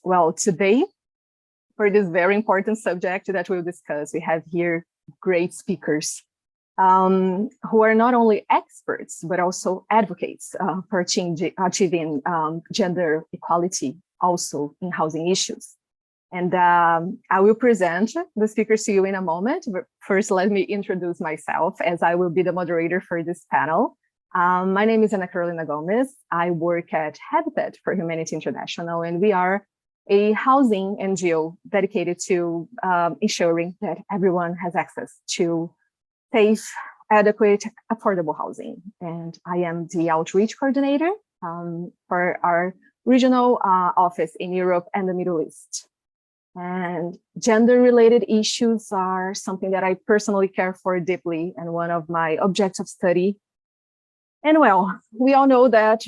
Well, today, for this very important subject that we'll discuss, we have here great speakers who are not only experts, but also advocates for achieving gender equality also in housing issues. And I will present the speakers to you in a moment, but first let me introduce myself as I will be the moderator for this panel. My name is Ana Carolina Gomez. I work at Habitat for Humanity International, and we are a housing NGO dedicated to ensuring that everyone has access to safe, adequate, affordable housing. And I am the outreach coordinator for our regional office in Europe and the Middle East. And gender-related issues are something that I personally care for deeply and one of my objects of study. And well, we all know that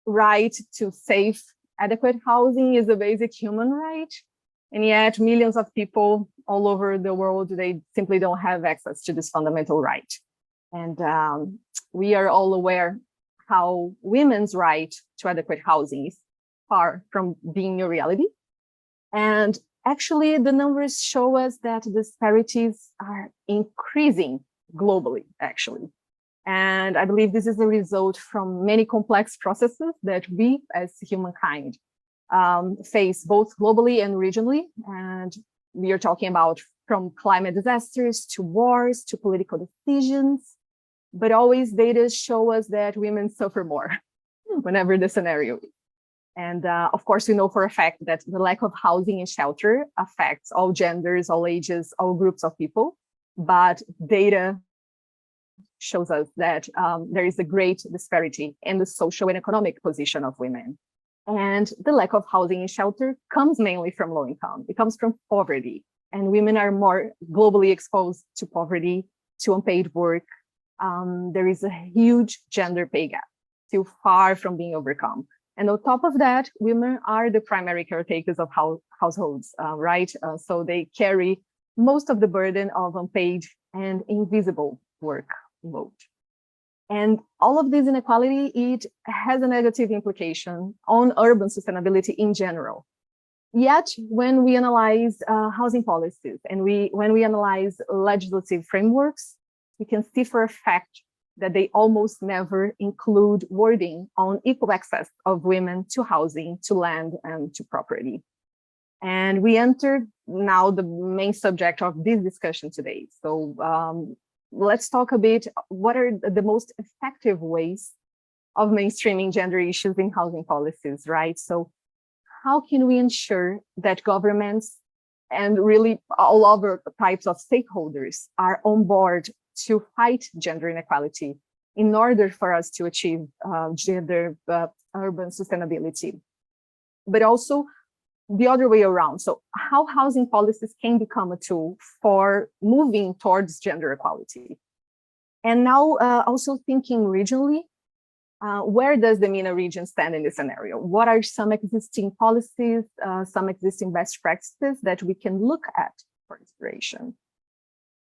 right to safe, adequate housing is a basic human right. And yet millions of people all over the world, they simply don't have access to this fundamental right. And we are all aware how women's right to adequate housing is far from being a reality. And actually, the numbers show us that disparities are increasing globally, actually. And I believe this is a result from many complex processes that we as humankind face both globally and regionally. And we are talking about from climate disasters to wars to political decisions, but always data show us that women suffer more whenever the scenario is. And of course, we know for a fact that the lack of housing and shelter affects all genders, all ages, all groups of people. But data shows us that there is a great disparity in the social and economic position of women. And the lack of housing and shelter comes mainly from low income. It comes from poverty. And women are more globally exposed to poverty, to unpaid work. There is a huge gender pay gap, still far from being overcome. And on top of that, women are the primary caretakers of households, right? So they carry most of the burden of unpaid and invisible workload. And all of this inequality, it has a negative implication on urban sustainability in general. Yet, when we analyze housing policies and when we analyze legislative frameworks, we can see for a fact that they almost never include wording on equal access of women to housing, to land, and to property. And we enter now the main subject of this discussion today. So let's talk a bit, what are the most effective ways of mainstreaming gender issues in housing policies, right? So how can we ensure that governments and really all other types of stakeholders are on board to fight gender inequality in order for us to achieve gender urban sustainability, but also the other way around. So how housing policies can become a tool for moving towards gender equality. And now also thinking regionally, where does the MENA region stand in this scenario? What are some existing policies, some existing best practices that we can look at for inspiration?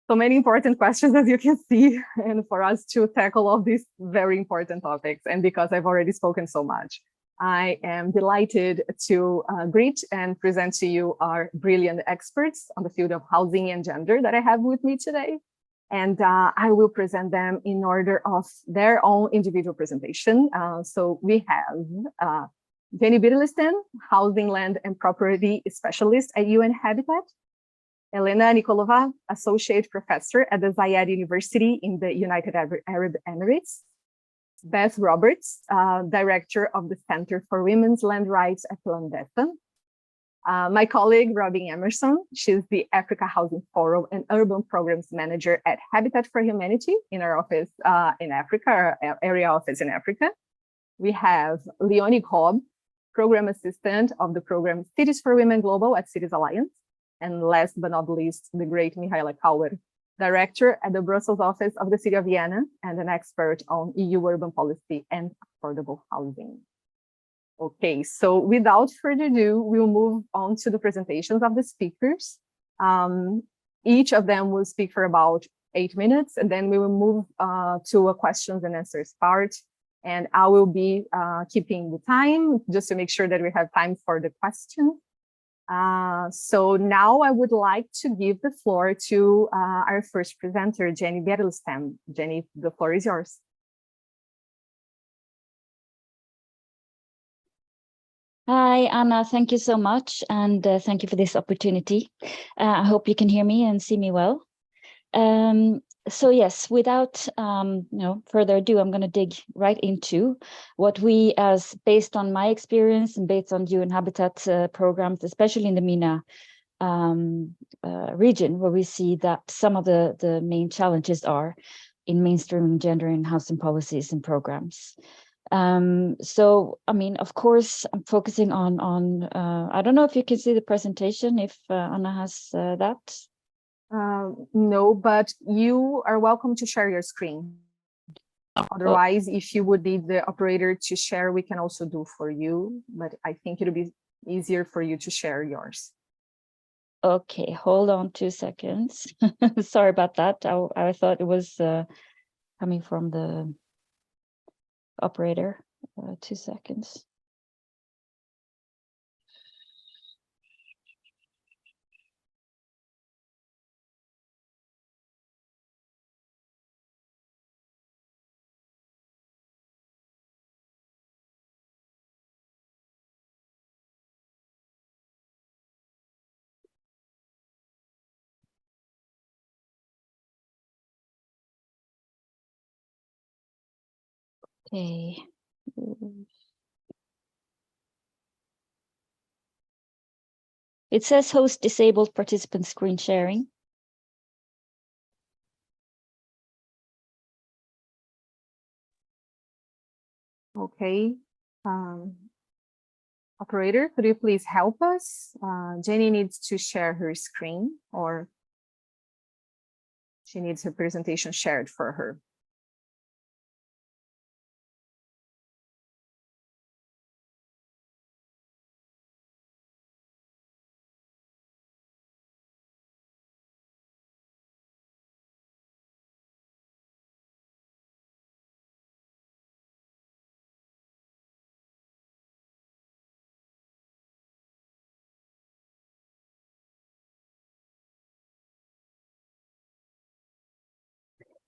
So many important questions, as you can see, and for us to tackle all these very important topics. And because I've already spoken so much, I am delighted to greet and present to you our brilliant experts on the field of housing and gender that I have with me today. And I will present them in order of their own individual presentation. So we have Jenny Birlisten, Housing, Land and Property Specialist at UN Habitat. Elena Nikolova, Associate Professor at the Zayed University in the United Arab Emirates. Beth Roberts, Director of the Center for Women's Land Rights at Landesa. My colleague, Robin Emerson, she's the Africa Housing Forum and Urban Programs Manager at Habitat for Humanity in our office in Africa, our area office in Africa. We have Leonie Cobb, Program Assistant of the program Cities for Women Global at Cities Alliance. And last but not least, the great Mihaela Kauer, Director at the Brussels office of the City of Vienna and an expert on EU urban policy and affordable housing. Okay, so without further ado, we'll move on to the presentations of the speakers. Each of them will speak for about 8 minutes, and then we will move to a questions and answers part. And I will be keeping the time just to make sure that we have time for the question. So now I would like to give the floor to our first presenter, Jenny Berlstam. Jenny, the floor is yours. Hi, Anna, thank you so much. And thank you for this opportunity. I hope you can hear me and see me well. So yes, without further ado, I'm going to dig right into what we, as based on my experience and based on UN Habitat programs, especially in the MENA region, where we see that some of the main challenges are in mainstreaming gender in housing policies and programs. So, I mean, of course, I'm focusing on I don't know if you can see the presentation, if Anna has that. No, but you are welcome to share your screen. Otherwise, if you would need the operator to share, we can also do for you, but I think it'll be easier for you to share yours. Okay, hold on 2 seconds. Sorry about that. I thought it was coming from the operator. 2 seconds. Okay. It says host disabled participant screen sharing. Okay. Operator, could you please help us? Jenny needs to share her screen, or she needs her presentation shared for her.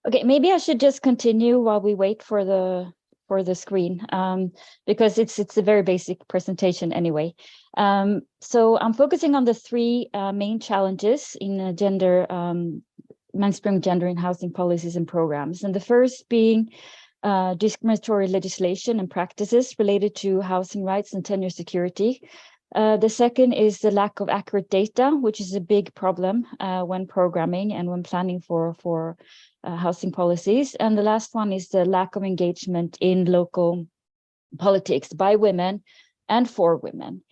Okay, maybe I should just continue while we wait for the screen, because it's a very basic presentation anyway. So I'm focusing on the three main challenges in gender, mainstream gender in housing policies and programs. And the first being discriminatory legislation and practices related to housing rights and tenure security. The second is the lack of accurate data, which is a big problem when programming and when planning for housing policies. And the last one is the lack of engagement in local politics by women and for women.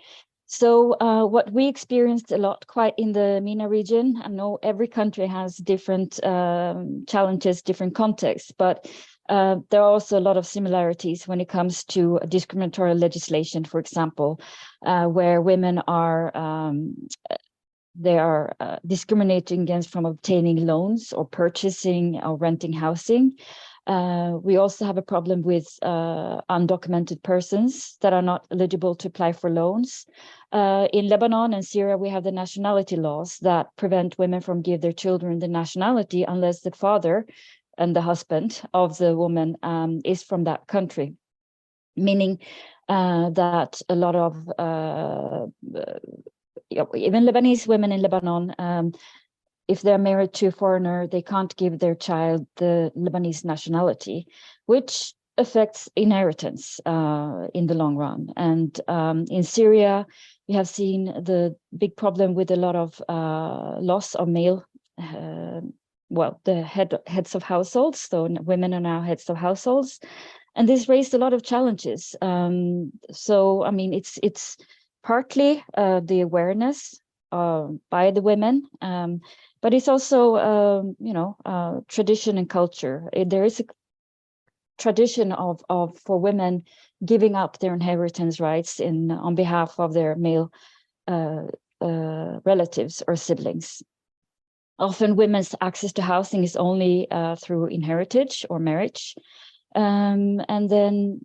So what we experienced a lot quite in the MENA region, I know every country has different challenges, different contexts, but there are also a lot of similarities when it comes to discriminatory legislation, for example, where women are discriminating against from obtaining loans or purchasing or renting housing. We also have a problem with undocumented persons that are not eligible to apply for loans. In Lebanon and Syria, we have the nationality laws that prevent women from giving their children the nationality unless the father and the husband of the woman is from that country, meaning that a lot of even Lebanese women in Lebanon, if they're married to a foreigner, they can't give their child the Lebanese nationality, which affects inheritance in the long run. And in Syria, we have seen the big problem with a lot of loss of male, the heads of households. So women are now heads of households. And this raised a lot of challenges. So, I mean, it's partly the awareness by the women, but it's also, tradition and culture. There is a tradition of for women giving up their inheritance rights on behalf of their male relatives or siblings. Often women's access to housing is only through inheritance or marriage. And then,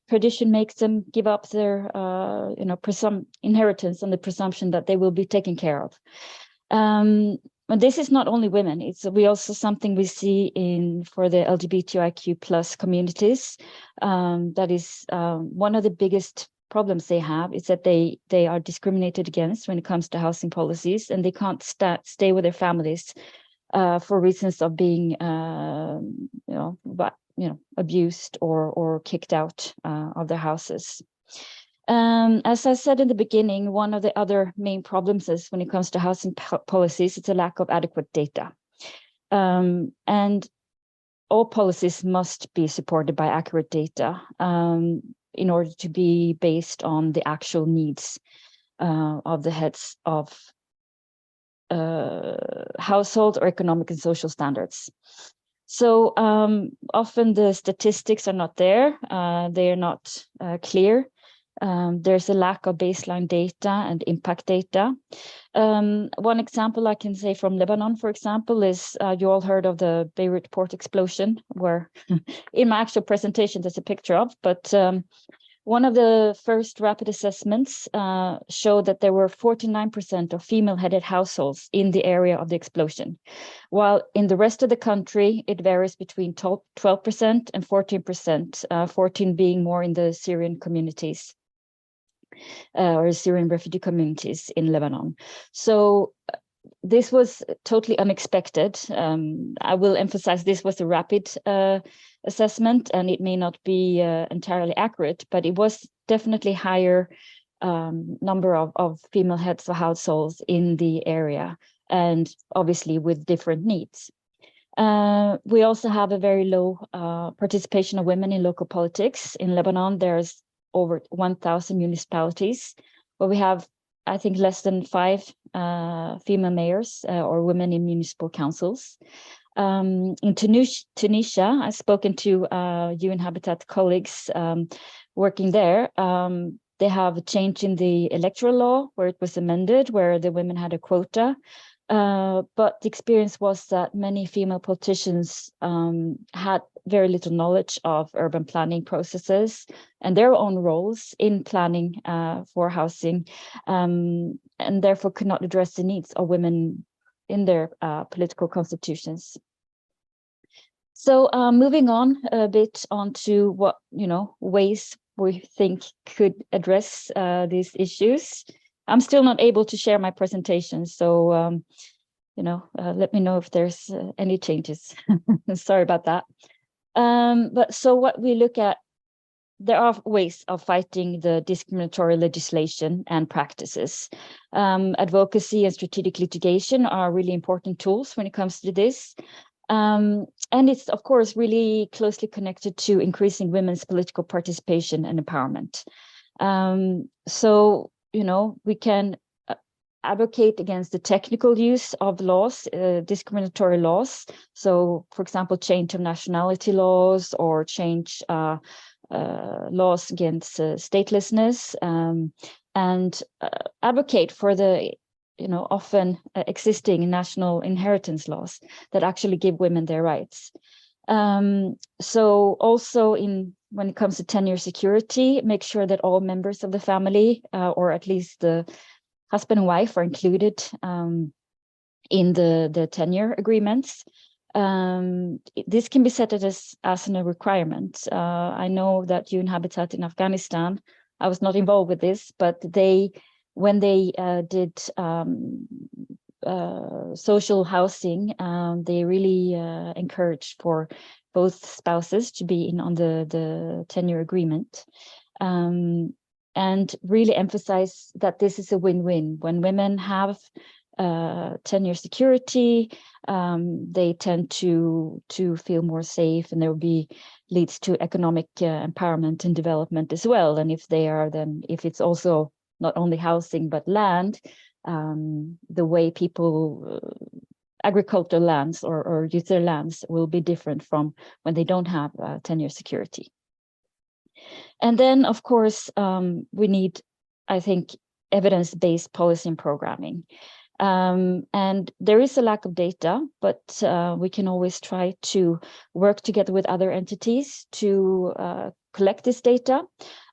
tradition makes them give up their, inheritance on the presumption that they will be taken care of. And this is not only women; it's also something we see for the LGBTIQ plus communities. That is one of the biggest problems they have is that they are discriminated against when it comes to housing policies, and they can't stay with their families for reasons of being, abused or kicked out of their houses. As I said in the beginning, one of the other main problems is when it comes to housing policies, it's a lack of adequate data. And all policies must be supported by accurate data in order to be based on the actual needs of the heads of household or economic and social standards. So often the statistics are not there. They are not clear. There's a lack of baseline data and impact data. One example I can say from Lebanon, for example, is you all heard of the Beirut port explosion, where in my actual presentation there's a picture of, but one of the first rapid assessments showed that there were 49% of female-headed households in the area of the explosion, while in the rest of the country, it varies between 12% and 14%, 14 being more in the Syrian communities or Syrian refugee communities in Lebanon. So this was totally unexpected. I will emphasize this was a rapid assessment, and it may not be entirely accurate, but it was definitely higher number of female heads of households in the area, and obviously with different needs. We also have a very low participation of women in local politics. In Lebanon, there's over 1,000 municipalities, where we have, I think, less than 5 female mayors or women in municipal councils. In Tunisia, I've spoken to UN Habitat colleagues working there. They have a change in the electoral law where it was amended, where the women had a quota. But the experience was that many female politicians had very little knowledge of urban planning processes and their own roles in planning for housing, and therefore could not address the needs of women in their political constitutions. So moving on a bit onto what ways we think could address these issues. I'm still not able to share my presentation, so let me know if there's any changes. Sorry about that. But so what we look at, there are ways of fighting the discriminatory legislation and practices. Advocacy and strategic litigation are really important tools when it comes to this. And it's, of course, really closely connected to increasing women's political participation and empowerment. So, we can advocate against the technical use of laws, discriminatory laws. So, for example, change of nationality laws or change laws against statelessness, and advocate for the often existing national inheritance laws that actually give women their rights. So also when it comes to tenure security, make sure that all members of the family, or at least the husband and wife, are included in the tenure agreements. This can be set as a requirement. I know that UN Habitat in Afghanistan, I was not involved with this, but when they did social housing, they really encouraged for both spouses to be in on the tenure agreement, and really emphasize that this is a win-win. When women have tenure security, they tend to feel more safe, and there will leads to economic empowerment and development as well. And if it's also not only housing but land, the way people agricultural lands or use their lands will be different from when they don't have tenure security. And then, of course, we need, I think, evidence-based policy and programming. And there is a lack of data, but we can always try to work together with other entities to collect this data.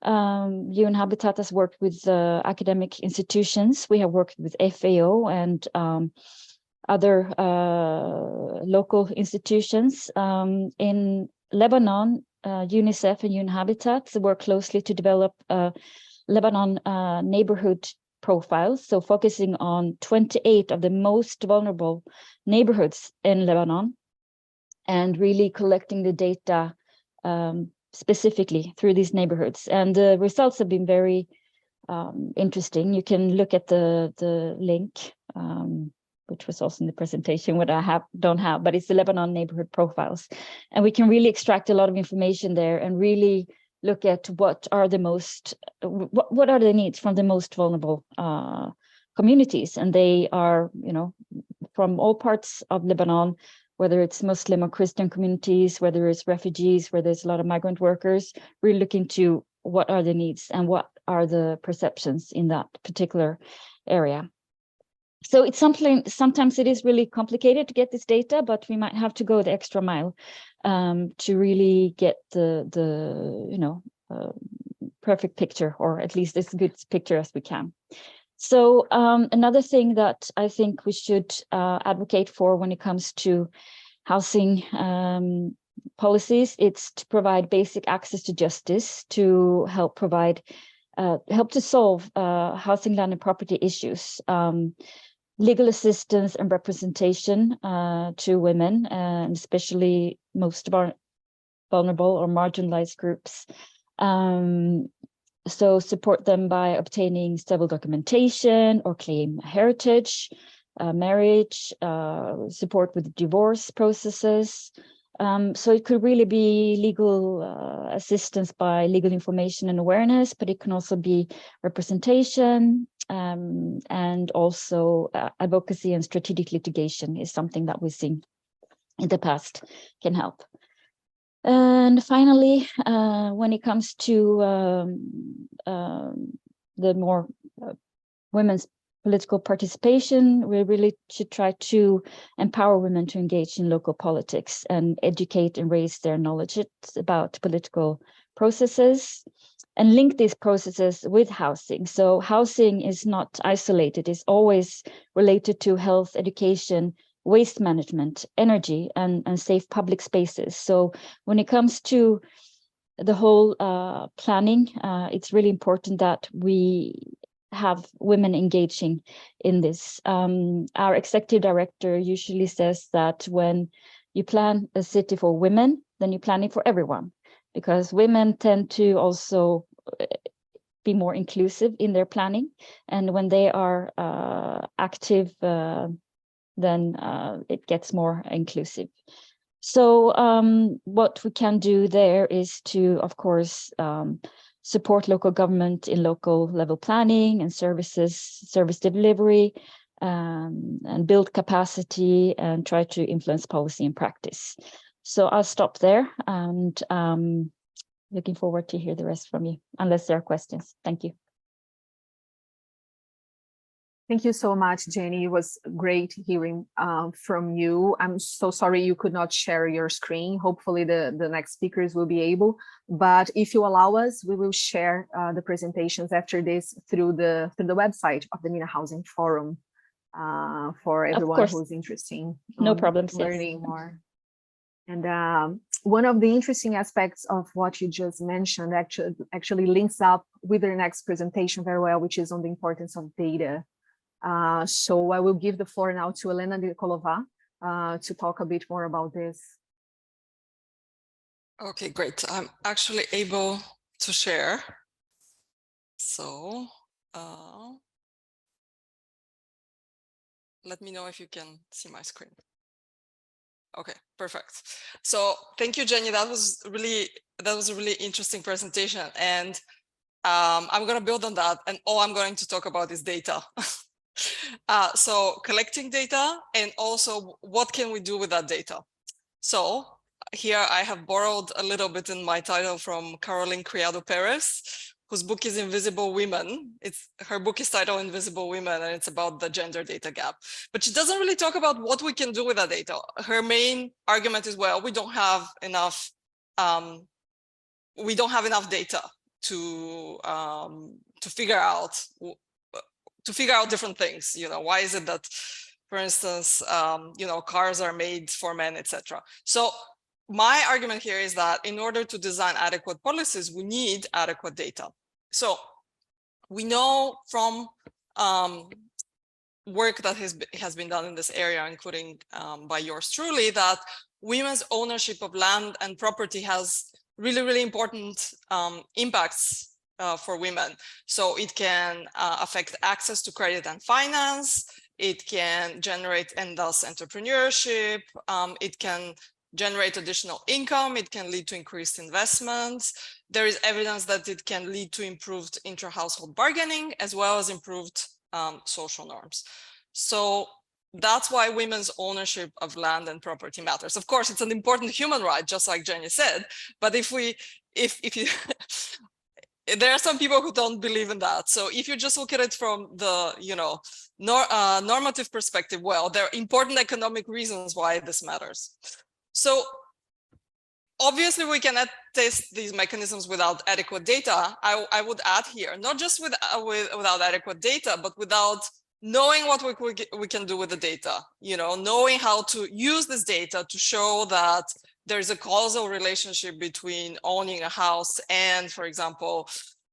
UN Habitat has worked with academic institutions. We have worked with FAO and other local institutions. In Lebanon, UNICEF and UN Habitat work closely to develop Lebanon neighborhood profiles, so focusing on 28 of the most vulnerable neighborhoods in Lebanon, and really collecting the data specifically through these neighborhoods. And the results have been very interesting. You can look at the link, which was also in the presentation, what I don't have, but it's the Lebanon neighborhood profiles. And we can really extract a lot of information there and really look at what are the needs from the most vulnerable communities. And they are, from all parts of Lebanon, whether it's Muslim or Christian communities, whether it's refugees, where there's a lot of migrant workers. We're looking to what are the needs and what are the perceptions in that particular area. So it's sometimes it is really complicated to get this data, but we might have to go the extra mile to really get the perfect picture, or at least as good picture as we can. So another thing that I think we should advocate for when it comes to housing policies, it's to provide basic access to justice, to help to solve housing, land, and property issues. Legal assistance and representation to women, and especially most vulnerable or marginalized groups. So support them by obtaining stable documentation or claim heritage, marriage, support with divorce processes. So it could really be legal assistance by legal information and awareness, but it can also be representation, and also advocacy and strategic litigation is something that we've seen in the past can help. And finally, when it comes to the more women's political participation, we really should try to empower women to engage in local politics and educate and raise their knowledge about political processes, and link these processes with housing. So housing is not isolated, it's always related to health, education, waste management, energy, and safe public spaces. So when it comes to the whole planning, it's really important that we have women engaging in this. Our executive director usually says that when you plan a city for women, then you're planning for everyone, because women tend to also be more inclusive in their planning. And when they are active, then it gets more inclusive. So what we can do there is to, of course, support local government in local level planning and service delivery, and build capacity and try to influence policy and practice. So I'll stop there, and looking forward to hear the rest from you, unless there are questions. Thank you. Thank you so much, Jenny. It was great hearing from you. I'm so sorry you could not share your screen. Hopefully the next speakers will be able, but if you allow us, we will share the presentations after this through the website of the MENA Housing Forum for everyone who's interested no problems, learning more. And one of the interesting aspects of what you just mentioned actually links up with the next presentation very well, which is on the importance of data. So I will give the floor now to Elena Nikolova to talk a bit more about this. Okay, great. I'm actually able to share. So let me know if you can see my screen. Okay, perfect. So thank you, Jenny. That was a really interesting presentation, and I'm going to build on that. And all I'm going to talk about is data. So collecting data, and also what can we do with that data? So here I have borrowed a little bit in my title from Caroline Criado Perez, whose book is Invisible Women. Her book is titled Invisible Women, and it's about the gender data gap. But she doesn't really talk about what we can do with that data. Her main argument is, well, we don't have enough data to figure out different things. Why is it that, for instance, cars are made for men, etc. So my argument here is that in order to design adequate policies, we need adequate data. So we know from work that has been done in this area, including by yours truly, that women's ownership of land and property has really, really important impacts for women. So it can affect access to credit and finance. It can generate and thus entrepreneurship. It can generate additional income. It can lead to increased investments. There is evidence that it can lead to improved intra-household bargaining, as well as improved social norms. So that's why women's ownership of land and property matters. Of course, it's an important human right, just like Jenny said. But if you there are some people who don't believe in that. So if you just look at it from the normative perspective, well, there are important economic reasons why this matters. So obviously we cannot test these mechanisms without adequate data. I would add here, not just without adequate data, but without knowing what we can do with the data, knowing how to use this data to show that there's a causal relationship between owning a house and, for example,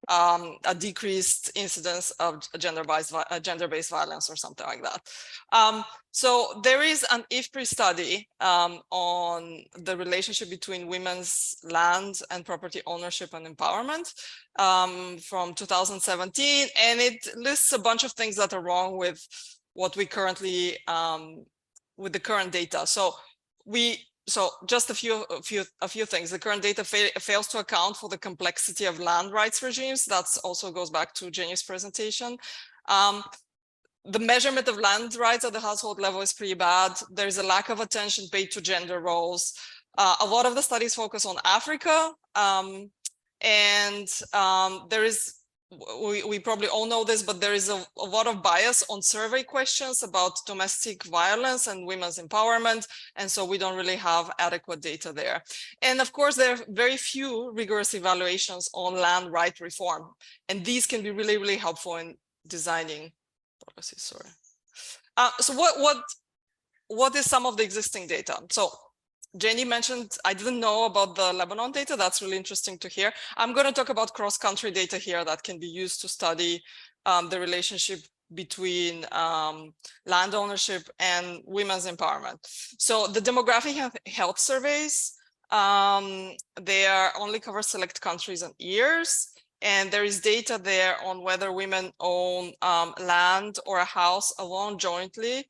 a decreased incidence of gender-based violence or something like that. So there is an IFPRI study on the relationship between women's land and property ownership and empowerment from 2017, and it lists a bunch of things that are wrong with what we currently with the current data. So just a few things. The current data fails to account for the complexity of land rights regimes. That also goes back to Jenny's presentation. The measurement of land rights at the household level is pretty bad. There's a lack of attention paid to gender roles. A lot of the studies focus on Africa, and there is, we probably all know this, but there is a lot of bias on survey questions about domestic violence and women's empowerment. And so we don't really have adequate data there. And of course, there are very few rigorous evaluations on land right reform. And these can be really, really helpful in designing policies. Sorry. So what is some of the existing data? So Jenny mentioned, I didn't know about the Lebanon data. That's really interesting to hear. I'm going to talk about cross-country data here that can be used to study the relationship between land ownership and women's empowerment. So the demographic health surveys, they only cover select countries and years. And there is data there on whether women own land or a house alone jointly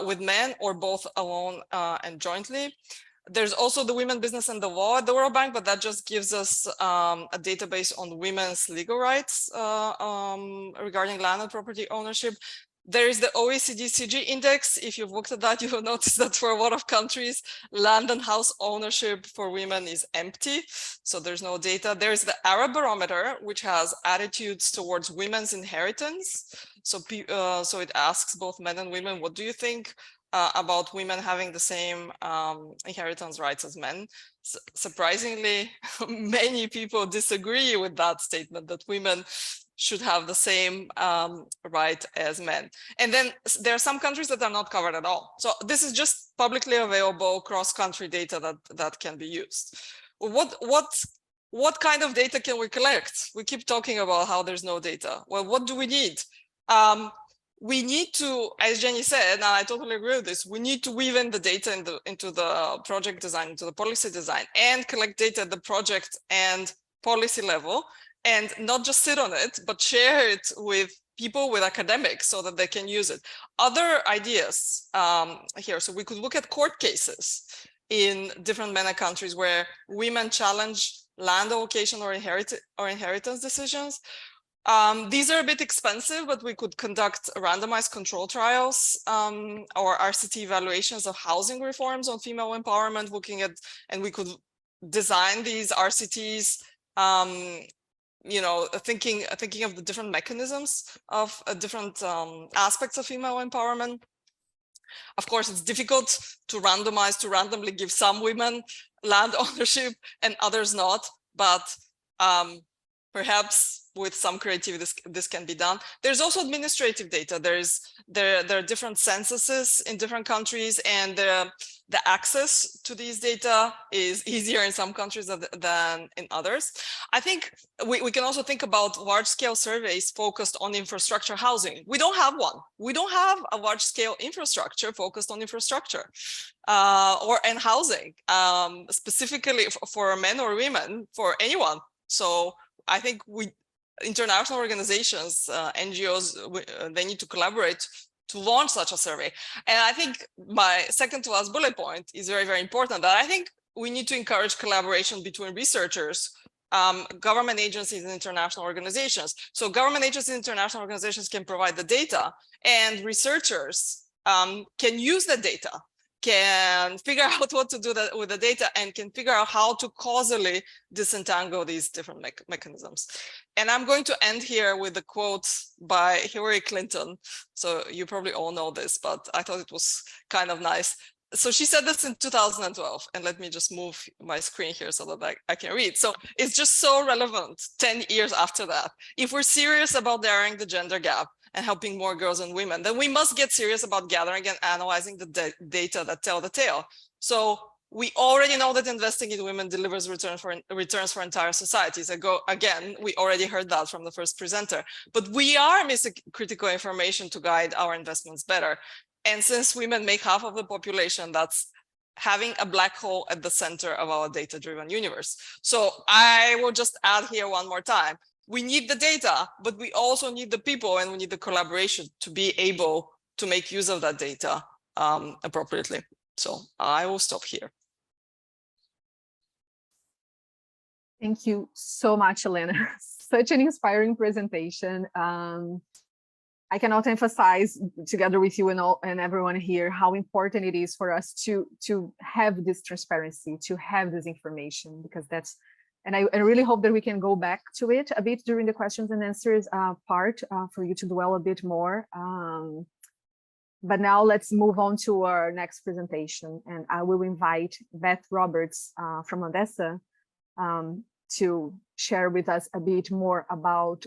with men, or both alone and jointly. There's also the Women, Business and the Law at the World Bank, but that just gives us a database on women's legal rights regarding land and property ownership. There is the OECD CG index. If you've looked at that, you will notice that for a lot of countries, land and house ownership for women is empty. So there's no data. There's the Arab Barometer, which has attitudes towards women's inheritance. So it asks both men and women, what do you think about women having the same inheritance rights as men? Surprisingly, many people disagree with that statement, that women should have the same right as men. And then there are some countries that are not covered at all. So this is just publicly available cross-country data that can be used. What kind of data can we collect? We keep talking about how there's no data. Well, what do we need? We need to, as Jenny said, and I totally agree with this, we need to weave in the data into the project design, into the policy design, and collect data at the project and policy level, and not just sit on it, but share it with people, with academics, so that they can use it. Other ideas here, so we could look at court cases in different MENA countries where women challenge land allocation or inheritance decisions. These are a bit expensive, but we could conduct randomized control trials or RCT evaluations of housing reforms on female empowerment, looking at, and we could design these RCTs you know, thinking of the different mechanisms of different aspects of female empowerment. Of course, it's difficult to randomly give some women land ownership and others not, but perhaps with some creativity, this can be done. There's also administrative data. There are different censuses in different countries, and the access to these data is easier in some countries than in others. I think we can also think about large-scale surveys focused on infrastructure housing. We don't have one. We don't have a large-scale infrastructure focused on infrastructure and housing, specifically for men or women, for anyone. So I think international organizations, NGOs, they need to collaborate to launch such a survey. And I think my second to last bullet point is very, very important, that I think we need to encourage collaboration between researchers, government agencies, and international organizations. So government agencies and international organizations can provide the data, and researchers can use the data, can figure out what to do with the data, and can figure out how to causally disentangle these different mechanisms. And I'm going to end here with a quote by Hillary Clinton. So you probably all know this, but I thought it was kind of nice. So she said this in 2012, and let me just move my screen here so that I can read. So it's just so relevant 10 years after that. If we're serious about narrowing the gender gap and helping more girls and women, then we must get serious about gathering and analyzing the data that tell the tale. So we already know that investing in women delivers returns for entire societies. Again, we already heard that from the first presenter, but we are missing critical information to guide our investments better. And since women make half of the population, that's having a black hole at the center of our data-driven universe. So I will just add here one more time. We need the data, but we also need the people, and we need the collaboration to be able to make use of that data appropriately. So I will stop here. Thank you so much, Elena. Such an inspiring presentation. I cannot emphasize, together with you and everyone here, how important it is for us to have this transparency, to have this information, because that's, and I really hope that we can go back to it a bit during the questions and answers part for you to dwell a bit more. But now let's move on to our next presentation, and I will invite Beth Roberts from Odessa to share with us a bit more about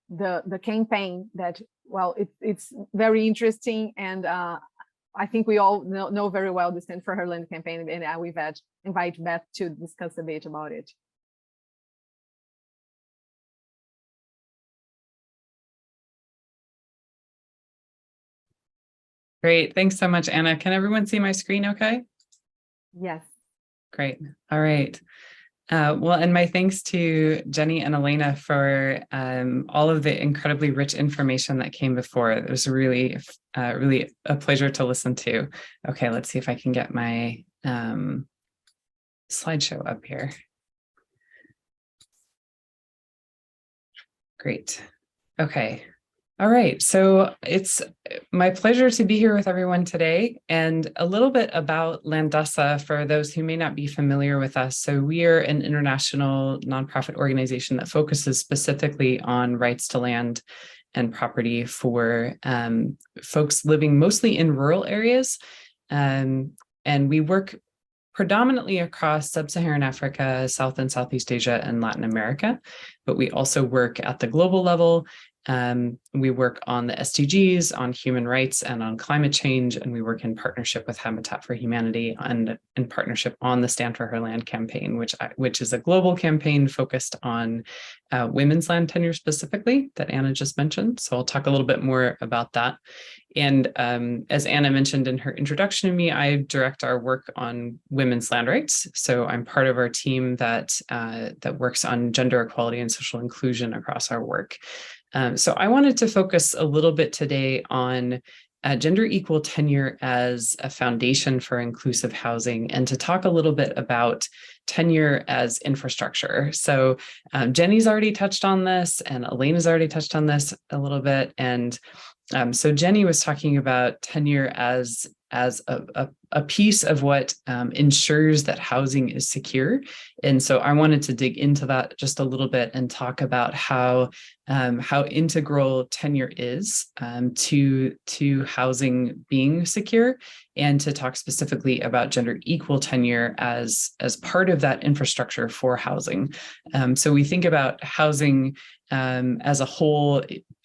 the campaign that, well, it's very interesting, and I think we all know very well the Stand for Her Land campaign, and I will invite Beth to discuss a bit about it. Great, thanks so much, Anna. Can everyone see my screen okay? Yes. Great, all right. Well, and my thanks to Jenny and Elena for all of the incredibly rich information that came before. It was really a pleasure to listen to. Okay, let's see if I can get my slideshow up here. Great. Okay. All right, so it's my pleasure to be here with everyone today, and a little bit about Landesa for those who may not be familiar with us. So we are an international nonprofit organization that focuses specifically on rights to land and property for folks living mostly in rural areas, and we work predominantly across Sub-Saharan Africa, South and Southeast Asia, and Latin America, but we also work at the global level. We work on the SDGs, on human rights, and on climate change, and we work in partnership with Habitat for Humanity and in partnership on the Stand for Her Land campaign, which is a global campaign focused on women's land tenure specifically that Anna just mentioned. So I'll talk a little bit more about that. And as Anna mentioned in her introduction to me, I direct our work on women's land rights. So I'm part of our team that works on gender equality and social inclusion across our work. So I wanted to focus a little bit today on gender equal tenure as a foundation for inclusive housing, and to talk a little bit about tenure as infrastructure. So Jenny's already touched on this, and Elena's already touched on this a little bit. And so Jenny was talking about tenure as as a piece of what ensures that housing is secure. And so I wanted to dig into that just a little bit and talk about how integral tenure is to housing being secure, and to talk specifically about gender equal tenure as part of that infrastructure for housing. So we think about housing as a whole,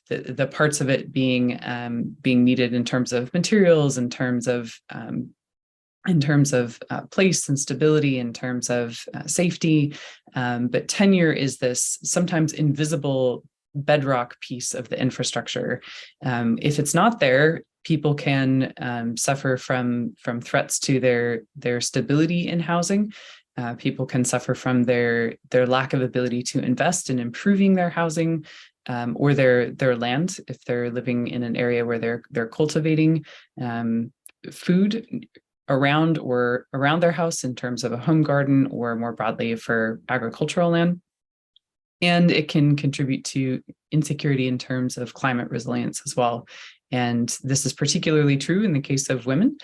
the parts of it being needed in terms of materials, in terms of place and stability, in terms of safety. But tenure is this sometimes invisible bedrock piece of the infrastructure. If it's not there, people can suffer from threats to their stability in housing. People can suffer from their lack of ability to invest in improving their housing, or their land, if they're living in an area where they're cultivating food around their house in terms of a home garden, or more broadly for agricultural land. And it can contribute to insecurity in terms of climate resilience as well. And this is particularly true in the case of women.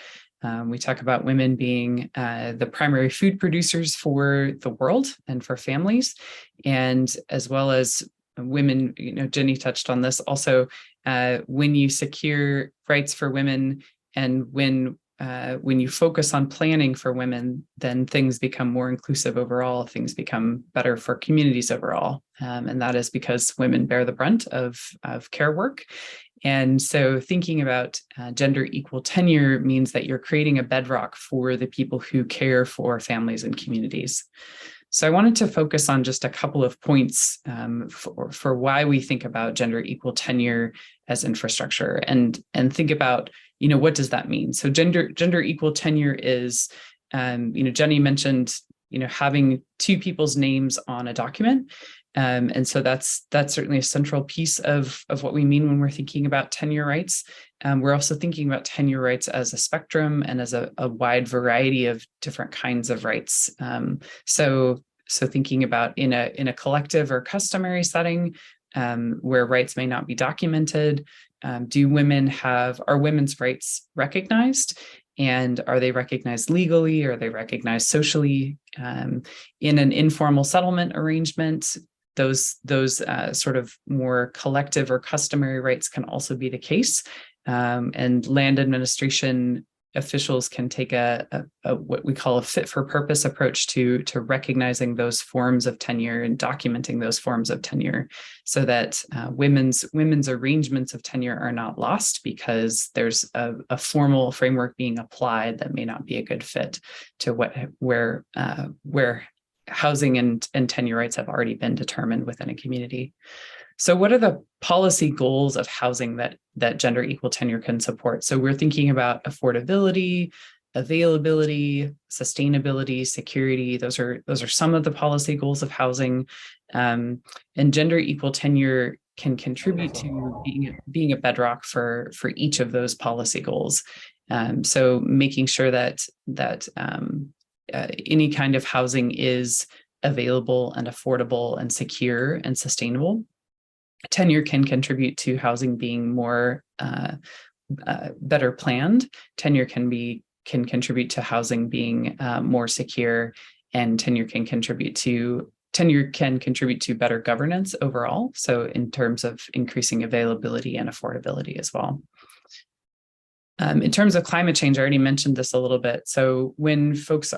We talk about women being the primary food producers for the world and for families, and as well as women, Jenny touched on this also, when you secure rights for women, and when you focus on planning for women, then things become more inclusive overall, things become better for communities overall. And that is because women bear the brunt of care work. And so thinking about gender equal tenure means that you're creating a bedrock for the people who care for families and communities. So I wanted to focus on just a couple of points for why we think about gender equal tenure as infrastructure, and think about, what does that mean? So gender equal tenure is, Jenny mentioned, having two people's names on a document. And so that's certainly a central piece of what we mean when we're thinking about tenure rights. We're also thinking about tenure rights as a spectrum and as a wide variety of different kinds of rights. So thinking about in a collective or customary setting, where rights may not be documented, are women's rights recognized? And are they recognized legally? Are they recognized socially? In an informal settlement arrangement, those sort of more collective or customary rights can also be the case. And land administration officials can take a what we call a fit for purpose approach to recognizing those forms of tenure and documenting those forms of tenure, so that women's arrangements of tenure are not lost because there's a formal framework being applied that may not be a good fit to where housing and tenure rights have already been determined within a community. So what are the policy goals of housing that gender equal tenure can support? So we're thinking about affordability, availability, sustainability, security. Those are some of the policy goals of housing. And gender equal tenure can contribute to being a bedrock for each of those policy goals. So making sure that any kind of housing is available and affordable and secure and sustainable. Tenure can contribute to housing being more better planned. Tenure can contribute to housing being more secure, and tenure can contribute to better governance overall. So in terms of increasing availability and affordability as well. In terms of climate change, I already mentioned this a little bit. So when folks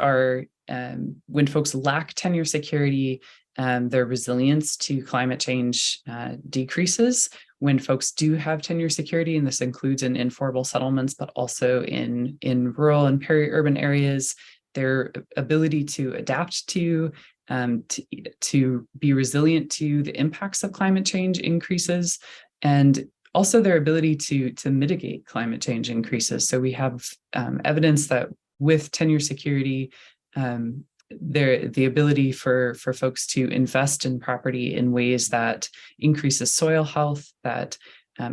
lack tenure security, their resilience to climate change decreases. When folks do have tenure security, and this includes in informal settlements, but also in rural and peri-urban areas, their ability to adapt to be resilient to the impacts of climate change increases, and also their ability to mitigate climate change increases. So we have evidence that with tenure security, the ability for folks to invest in property in ways that increases soil health, that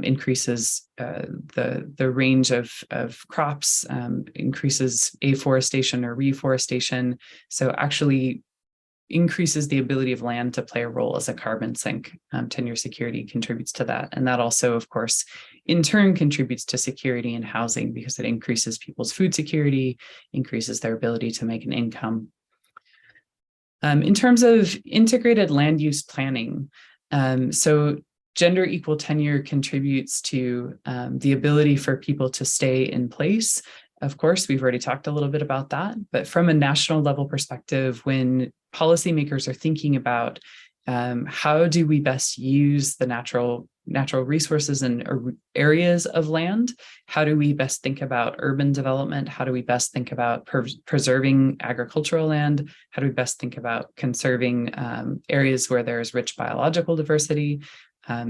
increases the range of crops, increases afforestation or reforestation. So actually increases the ability of land to play a role as a carbon sink. Tenure security contributes to that. And that also, of course, in turn contributes to security in housing because it increases people's food security, increases their ability to make an income. In terms of integrated land use planning, so gender equal tenure contributes to the ability for people to stay in place. Of course, we've already talked a little bit about that, but from a national level perspective, when policymakers are thinking about how do we best use the natural resources and areas of land, how do we best think about urban development, how do we best think about preserving agricultural land, how do we best think about conserving areas where there's rich biological diversity,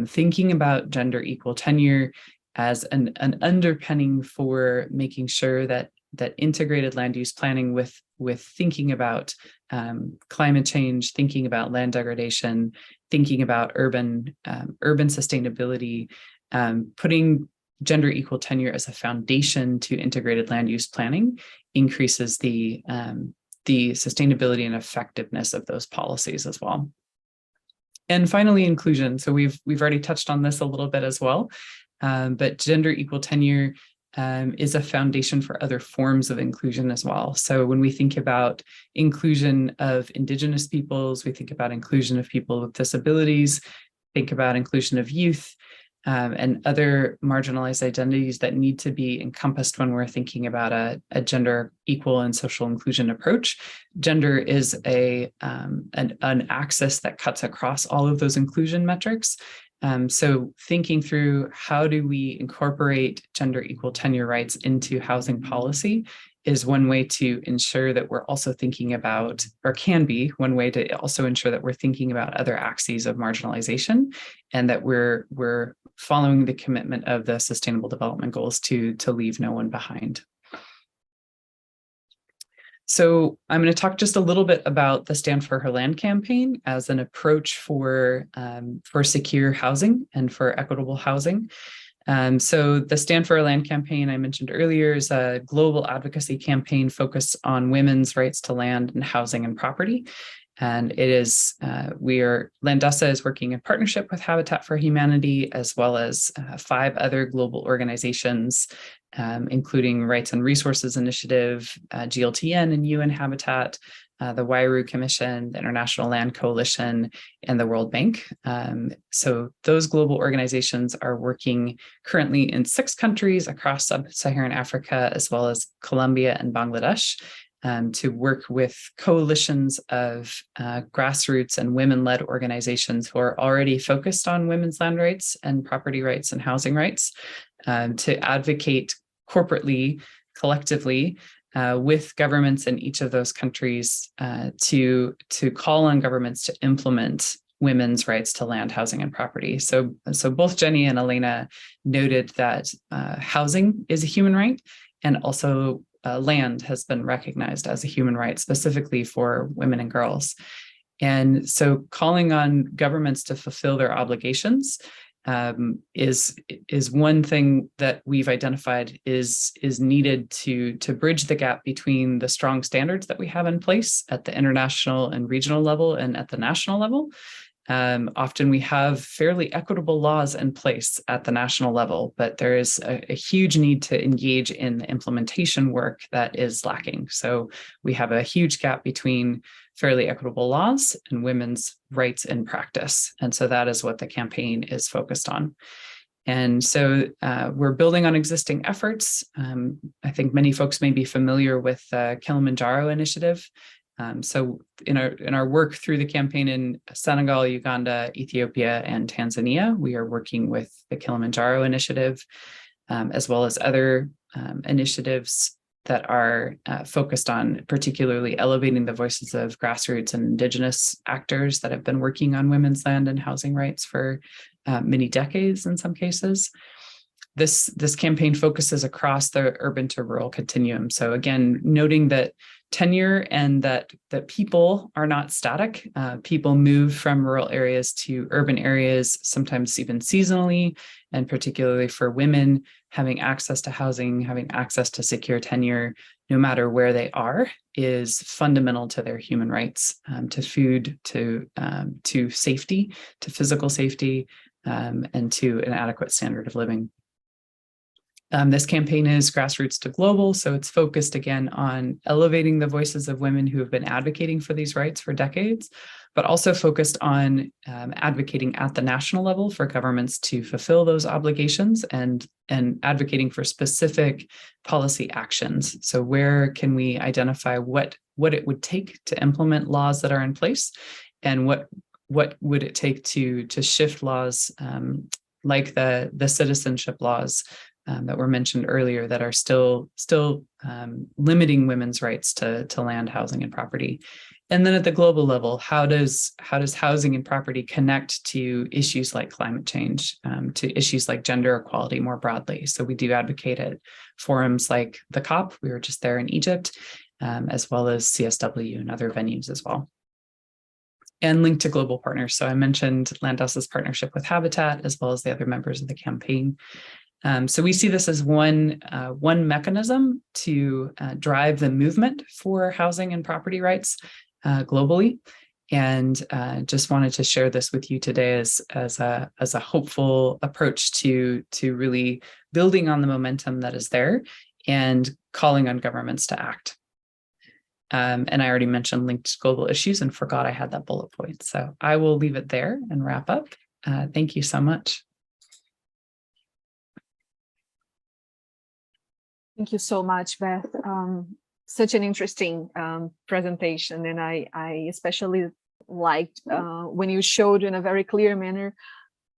thinking about gender equal tenure as an underpinning for making sure that integrated land use planning with thinking about climate change, thinking about land degradation, thinking about urban sustainability, putting gender equal tenure as a foundation to integrated land use planning increases the sustainability and effectiveness of those policies as well. And finally, inclusion. So we've already touched on this a little bit as well. But gender equal tenure is a foundation for other forms of inclusion as well. So when we think about inclusion of Indigenous peoples, we think about inclusion of people with disabilities, think about inclusion of youth, and other marginalized identities that need to be encompassed when we're thinking about a gender equal and social inclusion approach. Gender is an axis that cuts across all of those inclusion metrics. So thinking through how do we incorporate gender equal tenure rights into housing policy is one way to ensure that we're also thinking about, or can be one way to also ensure that we're thinking about other axes of marginalization and that we're following the commitment of the Sustainable Development Goals to leave no one behind. So I'm going to talk just a little bit about the Stand for Her Land campaign as an approach for secure housing and for equitable housing. So the Stand for Her Land campaign I mentioned earlier is a global advocacy campaign focused on women's rights to land and housing and property. And it is, Landesa is working in partnership with Habitat for Humanity, as well as 5 other global organizations, including Rights and Resources Initiative, GLTN and UN Habitat, the Wairau Commission, the International Land Coalition, and the World Bank. So those global organizations are working currently in 6 countries across sub-Saharan Africa, as well as Colombia and Bangladesh, to work with coalitions of grassroots and women-led organizations who are already focused on women's land rights and property rights and housing rights, to advocate corporately, collectively, with governments in each of those countries to call on governments to implement women's rights to land, housing, and property. So both Jenny and Elena noted that housing is a human right, and also land has been recognized as a human right, specifically for women and girls. And so calling on governments to fulfill their obligations is one thing that we've identified is needed to bridge the gap between the strong standards that we have in place at the international and regional level and at the national level. Often we have fairly equitable laws in place at the national level, but there is a huge need to engage in the implementation work that is lacking. So we have a huge gap between fairly equitable laws and women's rights in practice. And so that is what the campaign is focused on. And so we're building on existing efforts. I think many folks may be familiar with the Kilimanjaro initiative. So in our work through the campaign in Senegal, Uganda, Ethiopia, and Tanzania, we are working with the Kilimanjaro initiative, as well as other initiatives that are focused on particularly elevating the voices of grassroots and Indigenous actors that have been working on women's land and housing rights for many decades in some cases. This campaign focuses across the urban to rural continuum. So again, noting that tenure and that people are not static. People move from rural areas to urban areas, sometimes even seasonally, and particularly for women, having access to housing, having access to secure tenure no matter where they are, is fundamental to their human rights, to food, to safety, to physical safety, and to an adequate standard of living. This campaign is grassroots to global, so it's focused again on elevating the voices of women who have been advocating for these rights for decades, but also focused on advocating at the national level for governments to fulfill those obligations and advocating for specific policy actions. So where can we identify what it would take to implement laws that are in place, and what would it take to shift laws like the citizenship laws that were mentioned earlier that are still limiting women's rights to land, housing, and property. And then at the global level, how does housing and property connect to issues like climate change, to issues like gender equality more broadly? So we do advocate at forums like the COP, we were just there in Egypt, as well as CSW and other venues as well. And linked to global partners. So I mentioned Landasa's partnership with Habitat, as well as the other members of the campaign. So we see this as one mechanism to drive the movement for housing and property rights globally. And just wanted to share this with you today as a hopeful approach to really building on the momentum that is there and calling on governments to act. And I already mentioned linked to global issues and forgot I had that bullet point. So I will leave it there and wrap up. Thank you so much. Thank you so much, Beth. Such an interesting presentation, and I especially liked when you showed in a very clear manner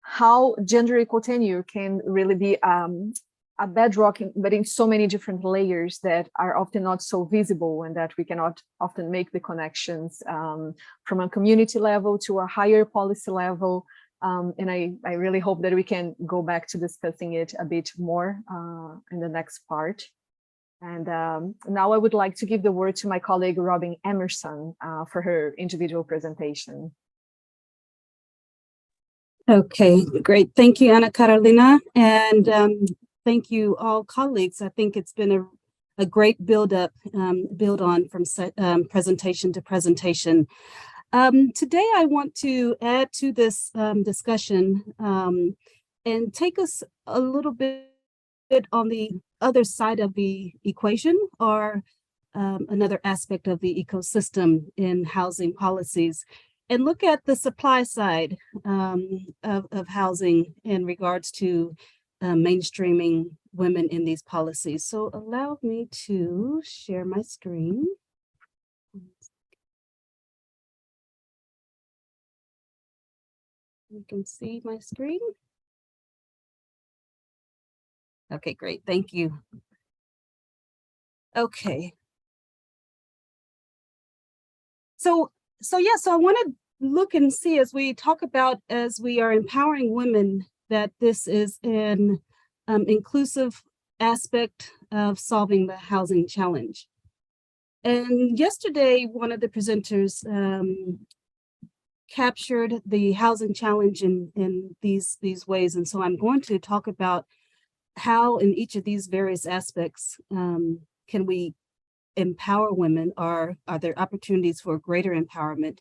how gender equal tenure can really be a bedrock, but in so many different layers that are often not so visible, and that we cannot often make the connections from a community level to a higher policy level. And I really hope that we can go back to discussing it a bit more in the next part. And now I would like to give the word to my colleague, Robin Emerson, for her individual presentation. Okay, great. Thank you, Ana Carolina. And thank you all colleagues. I think it's been a great build on from presentation to presentation. Today, I want to add to this discussion and take us a little bit on the other side of the equation, or another aspect of the ecosystem in housing policies, and look at the supply side of housing in regards to mainstreaming women in these policies. So allow me to share my screen. You can see my screen. Okay, great. Thank you. Okay. So I want to look and see, as we talk about, as we are empowering women, that this is an inclusive aspect of solving the housing challenge. And yesterday, one of the presenters captured the housing challenge in these ways. And so I'm going to talk about how in each of these various aspects can we empower women, or are there opportunities for greater empowerment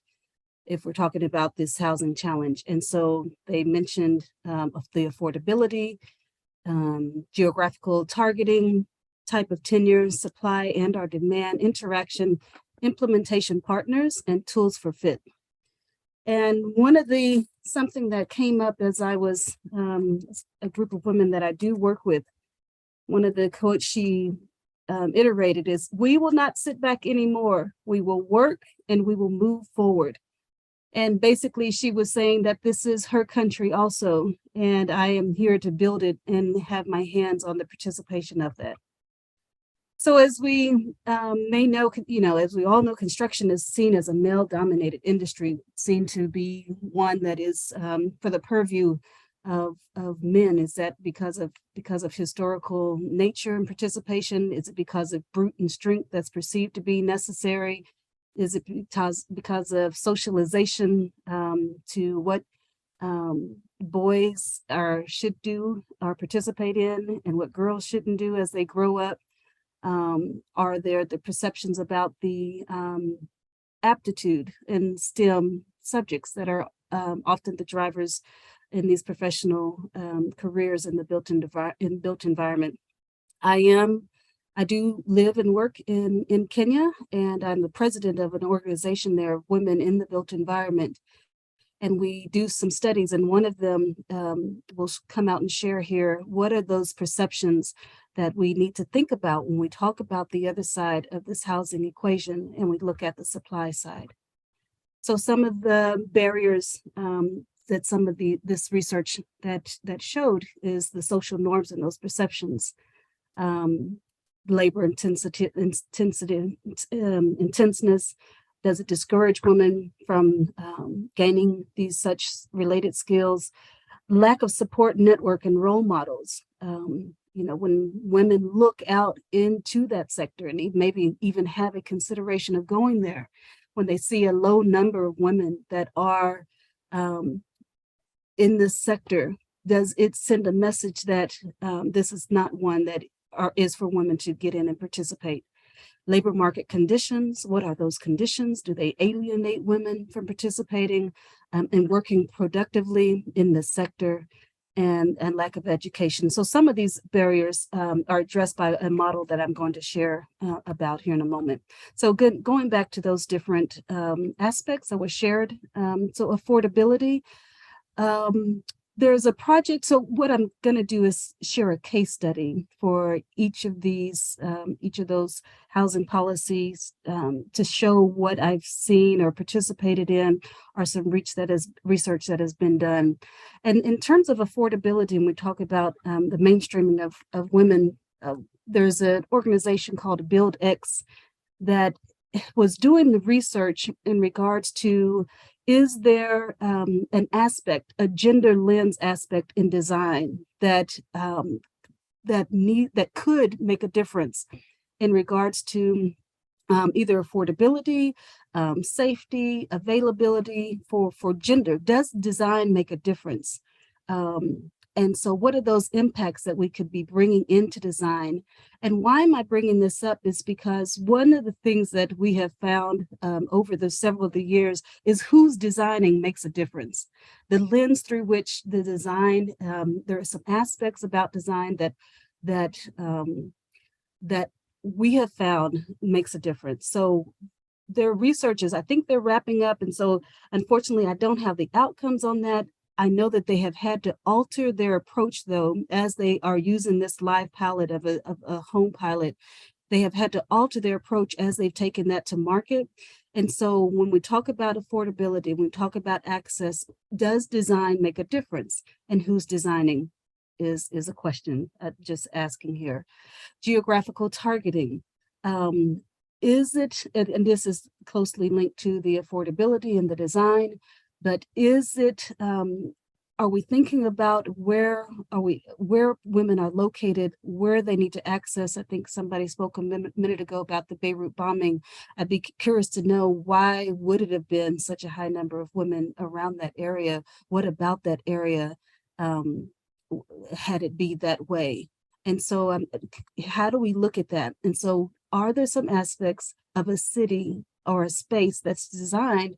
if we're talking about this housing challenge. And so they mentioned of the affordability, geographical targeting, type of tenure, supply and or demand, interaction, implementation partners, and tools for fit. And something that came up as I was a group of women that I do work with, one of the quotes she iterated is, "We will not sit back anymore. We will work and we will move forward." And basically she was saying that this is her country also, and I am here to build it and have my hands on the participation of that. So as we may know, as we all know, construction is seen as a male-dominated industry, seen to be one that is for the purview of men. Is that because of historical nature and participation? Is it because of brute and strength that's perceived to be necessary? Is it because of socialization to what boys should do or participate in, and what girls shouldn't do as they grow up? Are there the perceptions about the aptitude in STEM subjects that are often the drivers in these professional careers in the built environment? I do live and work in Kenya, and I'm the president of an organization there of women in the built environment. And we do some studies, and one of them will come out and share here. What are those perceptions that we need to think about when we talk about the other side of this housing equation and we look at the supply side? So some of the barriers that some of this research that showed is the social norms and those perceptions. Labor intenseness. Does it discourage women from gaining these such related skills? Lack of support network and role models. When women look out into that sector and maybe even have a consideration of going there, when they see a low number of women that are in this sector, does it send a message that this is not one that is for women to get in and participate? Labor market conditions, what are those conditions? Do they alienate women from participating and working productively in this sector? And lack of education. So some of these barriers are addressed by a model that I'm going to share about here in a moment. So going back to those different aspects that were shared. So affordability, there's a project. So what I'm going to do is share a case study for each of those housing policies to show what I've seen or participated in, or some research that has been done. And in terms of affordability, and we talk about the mainstreaming of women, there's an organization called BuildX that was doing the research in regards to, is there an aspect, a gender lens aspect in design that could make a difference in regards to either affordability, safety, availability for gender? Does design make a difference? And so what are those impacts that we could be bringing into design? And why am I bringing this up is because one of the things that we have found over the several of the years is who's designing makes a difference. The lens through which the design, there are some aspects about design that we have found makes a difference. So their researchers, I think they're wrapping up. And so unfortunately, I don't have the outcomes on that. I know that they have had to alter their approach, though, as they are using this live pilot of a home pilot. They have had to alter their approach as they've taken that to market. And so when we talk about affordability, when we talk about access, does design make a difference? And who's designing is a question just asking here. Geographical targeting. Is it, and this is closely linked to the affordability and the design, but is it, are we thinking about where women are located, where they need to access? I think somebody spoke a minute ago about the Beirut bombing. I'd be curious to know, why would it have been such a high number of women around that area? What about that area had it be that way? And so how do we look at that? And so are there some aspects of a city or a space that's designed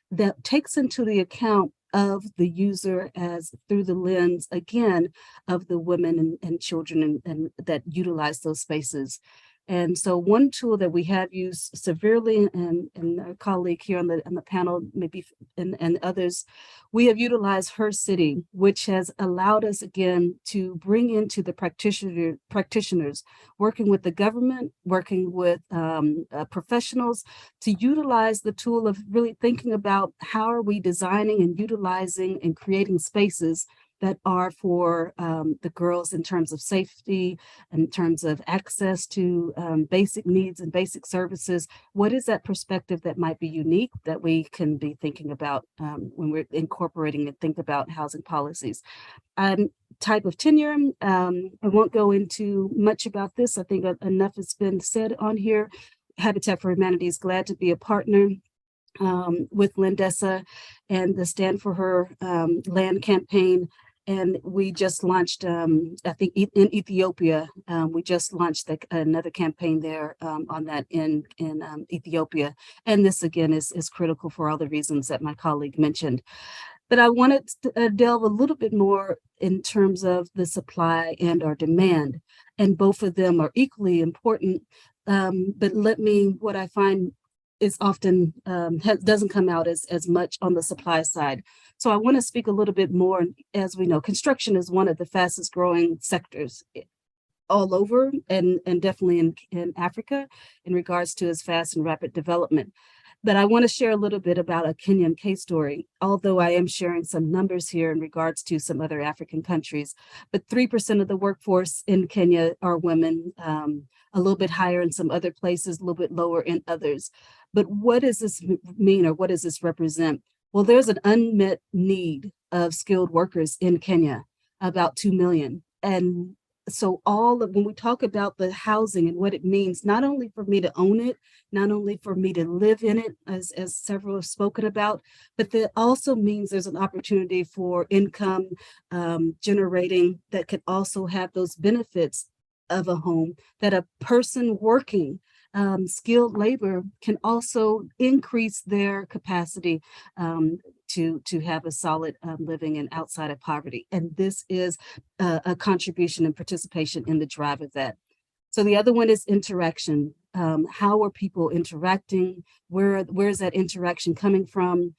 that takes into the account of the user as through the lens, again, of the women and children and that utilize those spaces? And so one tool that we have used severely, and our colleague here on the panel, maybe, and others, we have utilized Her City, which has allowed us, again, to bring into the practitioners, working with the government, working with professionals, to utilize the tool of really thinking about how are we designing and utilizing and creating spaces that are for the girls in terms of safety, in terms of access to basic needs and basic services. What is that perspective that might be unique that we can be thinking about when we're incorporating and think about housing policies? Type of tenure, I won't go into much about this. I think enough has been said on here. Habitat for Humanity is glad to be a partner with Landessa and the Stand for Her land campaign. And we just launched, I think in Ethiopia, we just launched another campaign there on that in Ethiopia. And this again is critical for all the reasons that my colleague mentioned. But I wanted to delve a little bit more in terms of the supply and our demand. And both of them are equally important. But what I find is often doesn't come out as much on the supply side. So I want to speak a little bit more. As we know, construction is one of the fastest growing sectors all over, and definitely in Africa in regards to its fast and rapid development. But I want to share a little bit about a Kenyan case story, although I am sharing some numbers here in regards to some other African countries. But 3% of the workforce in Kenya are women, a little bit higher in some other places, a little bit lower in others. But what does this mean, or what does this represent? Well, there's an unmet need of skilled workers in Kenya, about 2 million. And so when we talk about the housing and what it means, not only for me to own it, not only for me to live in it, as several have spoken about, but that also means there's an opportunity for income generating that could also have those benefits of a home, that a person working skilled labor can also increase their capacity to have a solid living and outside of poverty. And this is a contribution and participation in the drive of that. So the other one is interaction. How are people interacting? Where is that interaction coming from?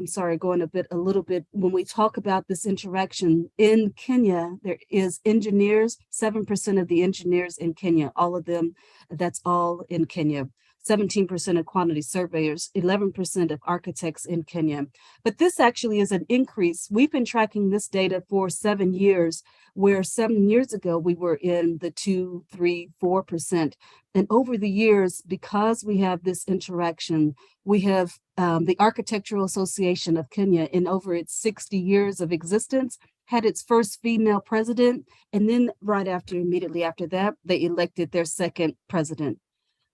Sorry, going a little bit. When we talk about this interaction in Kenya, there is engineers, 7% of the engineers in Kenya, all of them, that's all in Kenya. 17% of quantity surveyors, 11% of architects in Kenya. But this actually is an increase. We've been tracking this data for 7 years, where 7 years ago we were in the 2, 3, 4%. And over the years, because we have this interaction, we have the Architectural Association of Kenya, in over its 60 years of existence, had its first female president. And then immediately after that, they elected their second president.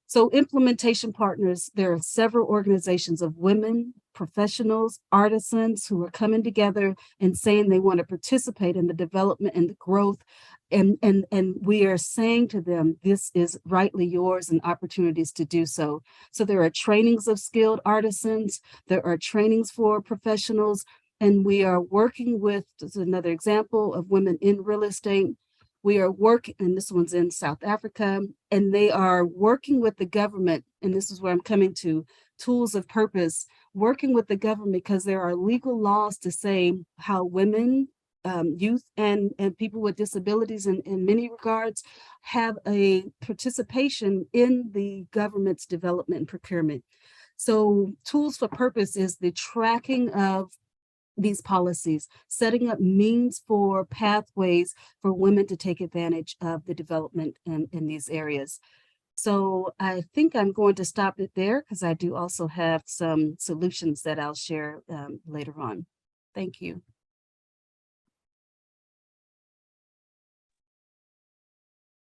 So implementation partners, there are several organizations of women, professionals, artisans who are coming together and saying they want to participate in the development and the growth. And we are saying to them, this is rightly yours and opportunities to do so. So there are trainings of skilled artisans, there are trainings for professionals, and we are working with, this is another example of women in real estate. We are working, and this one's in South Africa, and they are working with the government, and this is where I'm coming to, tools of purpose, working with the government because there are legal laws to say how women, youth, and people with disabilities in many regards have a participation in the government's development and procurement. So tools for purpose is the tracking of these policies, setting up means for pathways for women to take advantage of the development in these areas. So I think I'm going to stop it there because I do also have some solutions that I'll share later on. Thank you.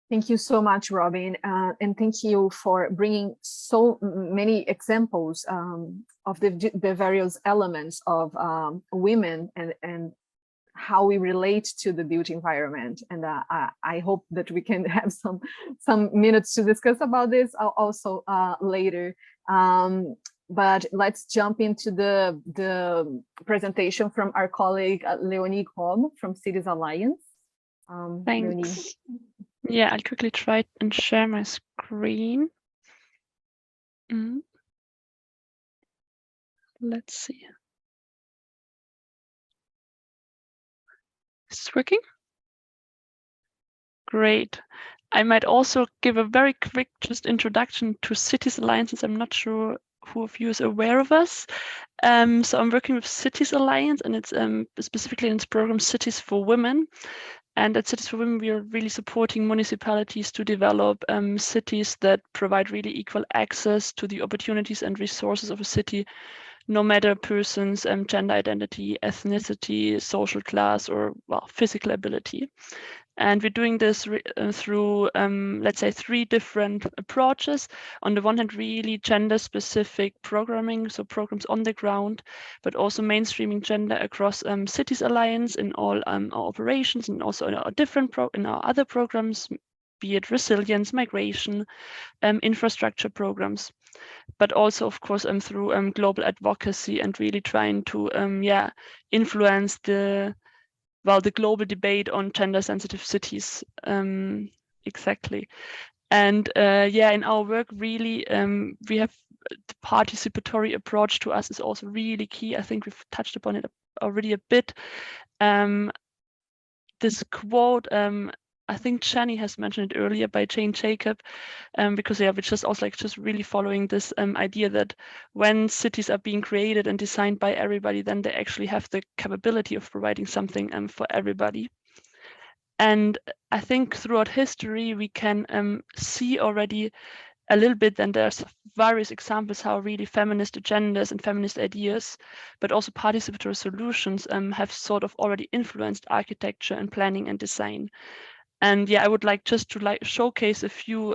Thank you so much, Robin. And thank you for bringing so many examples of the various elements of women and how we relate to the built environment. And I hope that we can have some minutes to discuss about this also later. But let's jump into the presentation from our colleague Leonie Krom from Cities Alliance. Thanks. Leonie. Yeah, I'll quickly try and share my screen. Let's see. Is this working? Great. I might also give a very quick just introduction to Cities Alliance, since I'm not sure who of you is aware of us. So I'm working with Cities Alliance, and it's specifically in its program Cities for Women. And at Cities for Women, we are really supporting municipalities to develop cities that provide really equal access to the opportunities and resources of a city, no matter a person's gender identity, ethnicity, social class, or, well, physical ability. And we're doing this through, let's say, 3 different approaches. On the one hand, really gender-specific programming, so programs on the ground, but also mainstreaming gender across Cities Alliance in all our operations, and also in our in our other programs, be it resilience, migration, infrastructure programs, but also, of course, through global advocacy and really trying to influence the global debate on gender-sensitive cities. Exactly. And in our work, really, we have the participatory approach to us is also really key. I think we've touched upon it already a bit. This quote, I think Shani has mentioned it earlier, by Jane Jacob, because we're just also just really following this idea that when cities are being created and designed by everybody, then they actually have the capability of providing something for everybody. And I think throughout history, we can see already a little bit, and there's various examples how really feminist agendas and feminist ideas, but also participatory solutions have sort of already influenced architecture and planning and design. And I would like just to showcase a few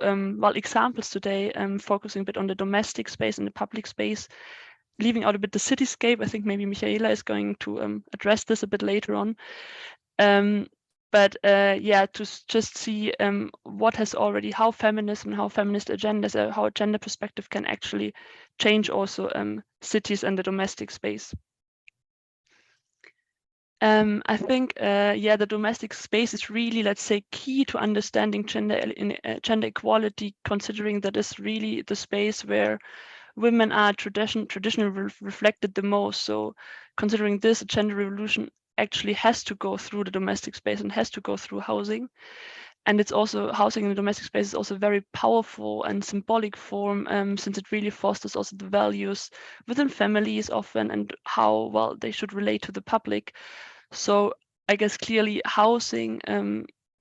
examples today, focusing a bit on the domestic space and the public space, leaving out a bit the cityscape. I think maybe Michaela is going to address this a bit later on. But to just see what has already, how feminism, how feminist agendas, how a gender perspective can actually change also cities and the domestic space. I think, the domestic space is really, let's say, key to understanding gender equality, considering that it's really the space where women are traditionally reflected the most. So considering this, a gender revolution actually has to go through the domestic space and has to go through housing. And it's also, housing in the domestic space is also a very powerful and symbolic form, since it really fosters also the values within families often and how well they should relate to the public. So I guess clearly housing,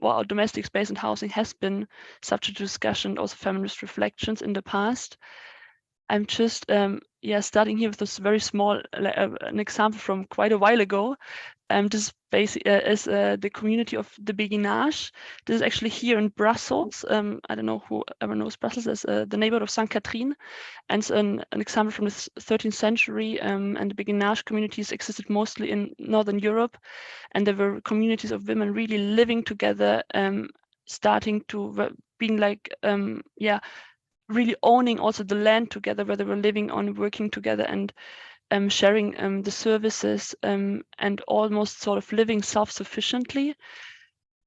our domestic space and housing has been subject to discussion, also feminist reflections in the past. I'm just starting here with this very small an example from quite a while ago. This basically is the community of the Béguinage. This is actually here in Brussels. I don't know who ever knows Brussels as the neighborhood of St. Catherine, and it's an example from the 13th century. And the Béguinage communities existed mostly in Northern Europe, and there were communities of women really living together, starting to being like really owning also the land together where they were living on, working together, and sharing the services, and almost sort of living self-sufficiently,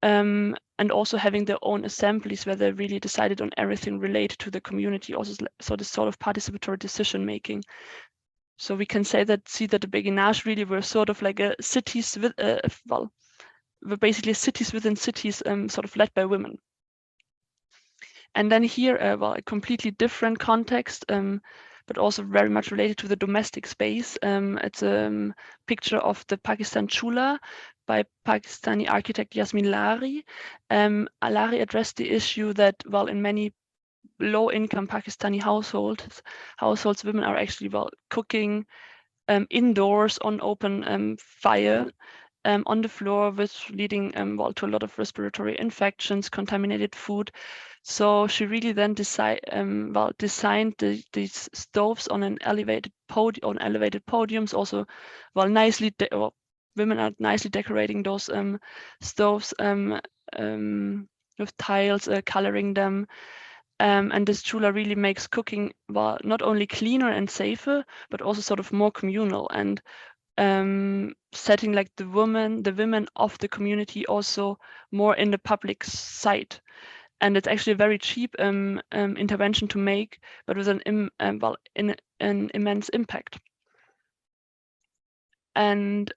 and also having their own assemblies where they really decided on everything related to the community, also so this sort of participatory decision making. So we can say that the Béguinage really were sort of like a cities with were basically cities within cities, sort of led by women. And then here, a completely different context, but also very much related to the domestic space. It's a picture of the Pakistan Chula by Pakistani architect Yasmin Lari. Lari addressed the issue that, in many low-income Pakistani households, women are actually, cooking indoors on open fire, on the floor, which leading to a lot of respiratory infections, contaminated food. So she really then designed these stoves on an elevated podiums. Also, women are nicely decorating those stoves with tiles, coloring them. And this chula really makes cooking not only cleaner and safer, but also sort of more communal, and setting like the women of the community also more in the public sight. And it's actually a very cheap intervention to make, but with an immense impact. And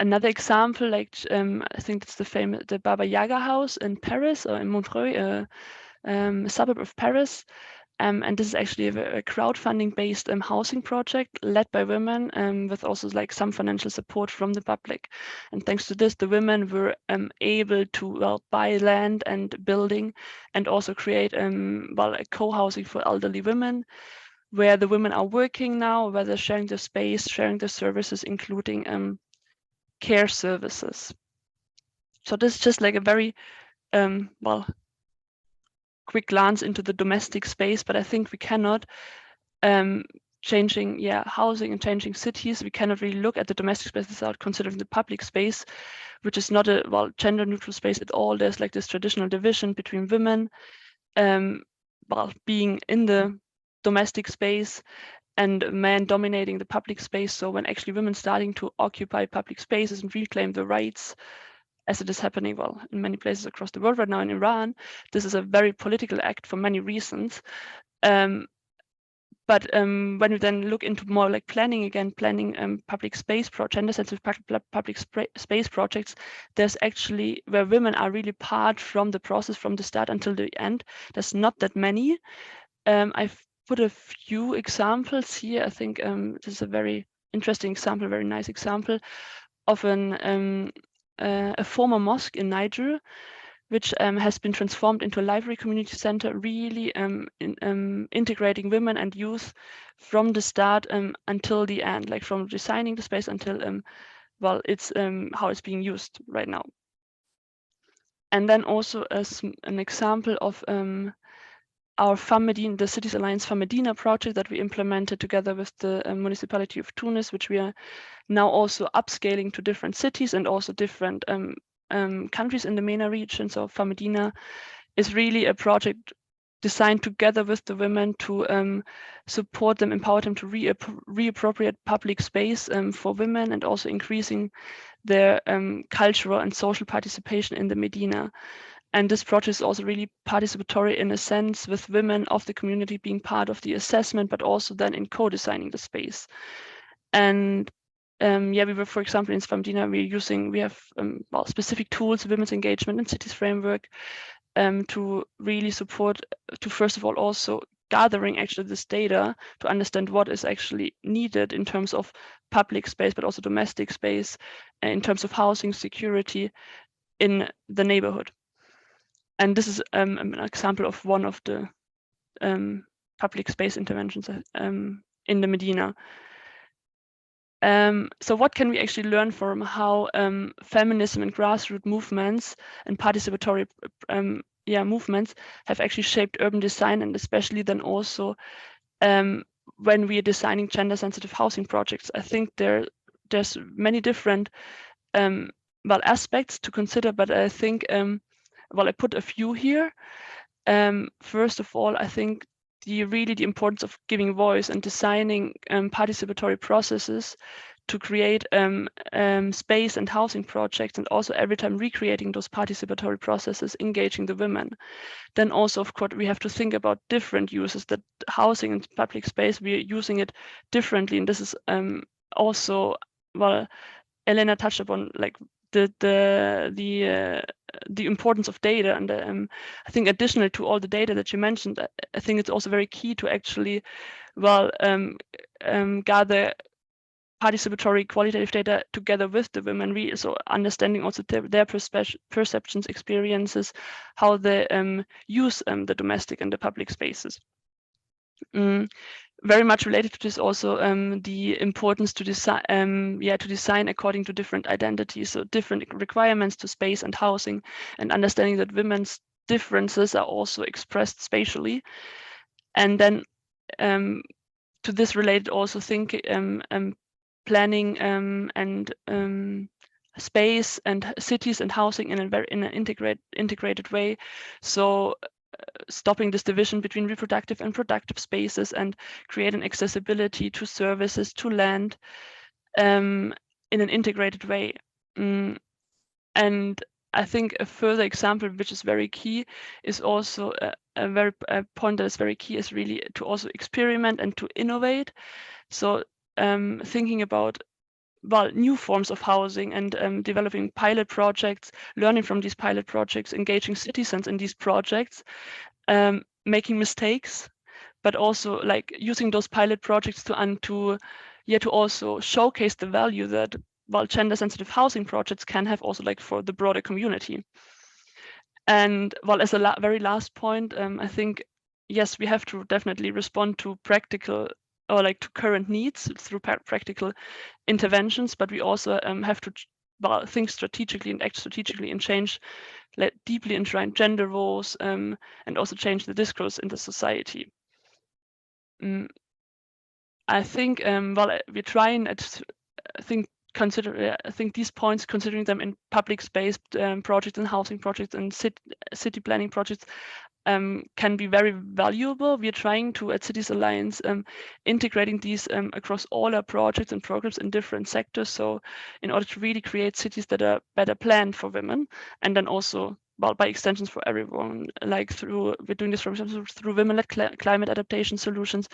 another example, like I think it's the Baba Yaga house in Paris, or in Montreuil, a suburb of Paris. And this is actually a crowdfunding-based housing project led by women, with also like some financial support from the public. And thanks to this, the women were able to buy land and building, and also create a co-housing for elderly women, where the women are working now, where they're sharing their space, sharing their services, including care services. so this is just like a very well, quick glance into the domestic space, but I think we cannot changing housing and changing cities, we cannot really look at the domestic space without considering the public space, which is not a gender neutral space at all. There's like this traditional division between women being in the domestic space and men dominating the public space. So when actually women starting to occupy public spaces and reclaim the rights, as it is happening in many places across the world right now in Iran, this is a very political act for many reasons. But when we then look into more like planning public space gender-sensitive public space projects, there's actually where women are really part from the process from the start until the end. There's not that many. I've put a few examples here. I think this is a very interesting example, very nice example of a former mosque in Niger, which has been transformed into a library community center, really integrating women and youth from the start until the end, like from designing the space until it's how it's being used right now. And then also as an example of our FAMEDINA, the Cities Alliance FAMEDINA project that we implemented together with the municipality of Tunis, which we are now also upscaling to different cities and also different countries in the MENA region. So FAMEDINA is really a project designed together with the women to support them, empower them to reappropriate public space for women and also increasing their cultural and social participation in the Medina. And this project is also really participatory in a sense, with women of the community being part of the assessment, but also then in co-designing the space. And we were, for example, in FAMEDINA, we have specific tools, women's engagement and cities framework, to really support, to first of all also gathering actually this data to understand what is actually needed in terms of public space, but also domestic space, in terms of housing, security in the neighborhood. And this is an example of one of the public space interventions in the Medina. So what can we actually learn from how feminism and grassroots movements and participatory movements have actually shaped urban design, and especially then also when we are designing gender-sensitive housing projects? I think there's many different aspects to consider, but I think I put a few here. First of all, I think the importance of giving voice and designing participatory processes to create space and housing projects, and also every time recreating those participatory processes, engaging the women. Then also, of course, we have to think about different uses, that housing and public space, we are using it differently. And this is also, Elena touched upon like the importance of data, and I think additional to all the data that you mentioned, I think it's also very key to actually gather participatory qualitative data together with the women, so understanding also their perceptions, experiences, how they use the domestic and the public spaces. Very much related to this also the importance to design to design according to different identities, so different requirements to space and housing, and understanding that women's differences are also expressed spatially. And then to this related also think planning and space and cities and housing in an integrated way. So stopping this division between reproductive and productive spaces, and creating accessibility to services, to land in an integrated way. And I think a further example, which is very key, is also a point that is very key, is really to also experiment and to innovate. So thinking about new forms of housing and developing pilot projects, learning from these pilot projects, engaging citizens in these projects, making mistakes, but also like using those pilot projects to also showcase the value that gender-sensitive housing projects can have also like for the broader community. And as a very last point, I think, yes, we have to definitely respond to practical or like to current needs through practical interventions, but we also have to well, think strategically and act strategically and change, deeply enshrine gender roles, and also change the discourse in the society. I think, well, we're trying at, I think these points, considering them in public space projects and housing projects and city planning projects, can be very valuable. We're trying to, at Cities Alliance, integrating these across all our projects and programs in different sectors. So in order to really create cities that are better planned for women, and then also, well, by extensions for everyone, like we're doing this, for example, through women-led climate adaptation solutions,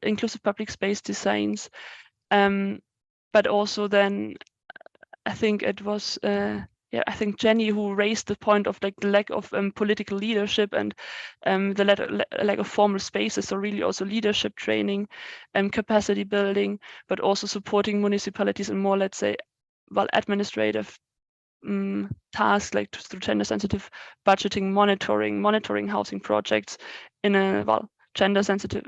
inclusive public space designs, but also then I think it was I think Jenny who raised the point of like the lack of political leadership and the lack of formal spaces. So really also leadership training and capacity building, but also supporting municipalities in more, let's say, well, administrative tasks like through gender sensitive budgeting, monitoring housing projects in a, well, gender sensitive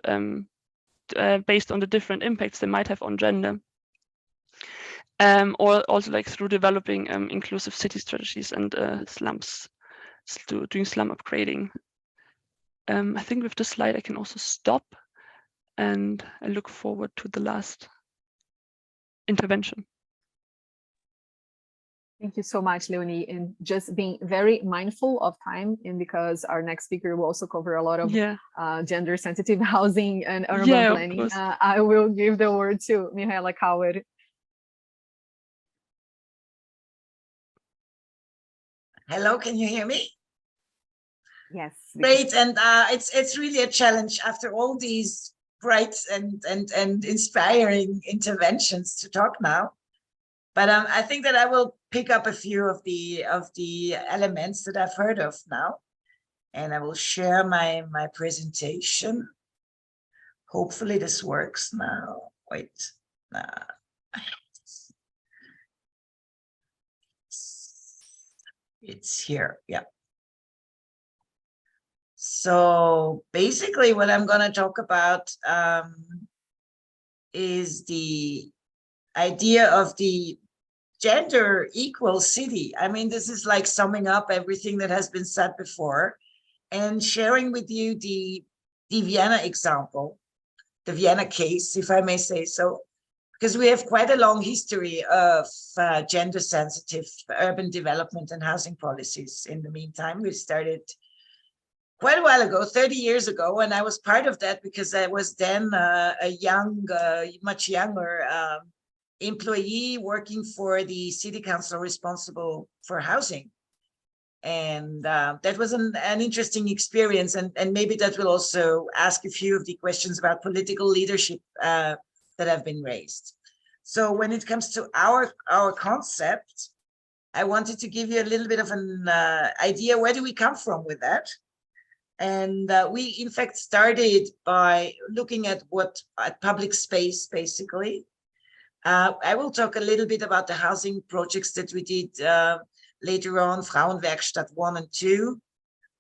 based on the different impacts they might have on gender. Or also like through developing inclusive city strategies and slums, doing slum upgrading. I think with this slide I can also stop, and I look forward to the last intervention. Thank you so much, Leonie, and just being very mindful of time, and because our next speaker will also cover a lot of gender sensitive housing and urban planning, I will give the word to Mihaela Kauer. Hello, can you hear me? Yes. Great, and it's really a challenge after all these bright and inspiring interventions to talk now. But I think that I will pick up a few of the elements that I've heard of now, and I will share my presentation. Hopefully this works now. Wait. It's here, yeah. So basically what I'm going to talk about is the idea of the gender equal city. I mean, this is like summing up everything that has been said before and sharing with you the Vienna example, the Vienna case, if I may say so. Because we have quite a long history of gender sensitive urban development and housing policies. In the meantime, we started quite a while ago, 30 years ago, and I was part of that because I was then a young, much younger employee working for the city council responsible for housing. And that was an interesting experience. And maybe that will also ask a few of the questions about political leadership that have been raised. So when it comes to our concept, I wanted to give you a little bit of an idea, where do we come from with that? And we in fact started by looking at public space, basically. I will talk a little bit about the housing projects that we did later on, Frauenwerkstatt 1 and 2,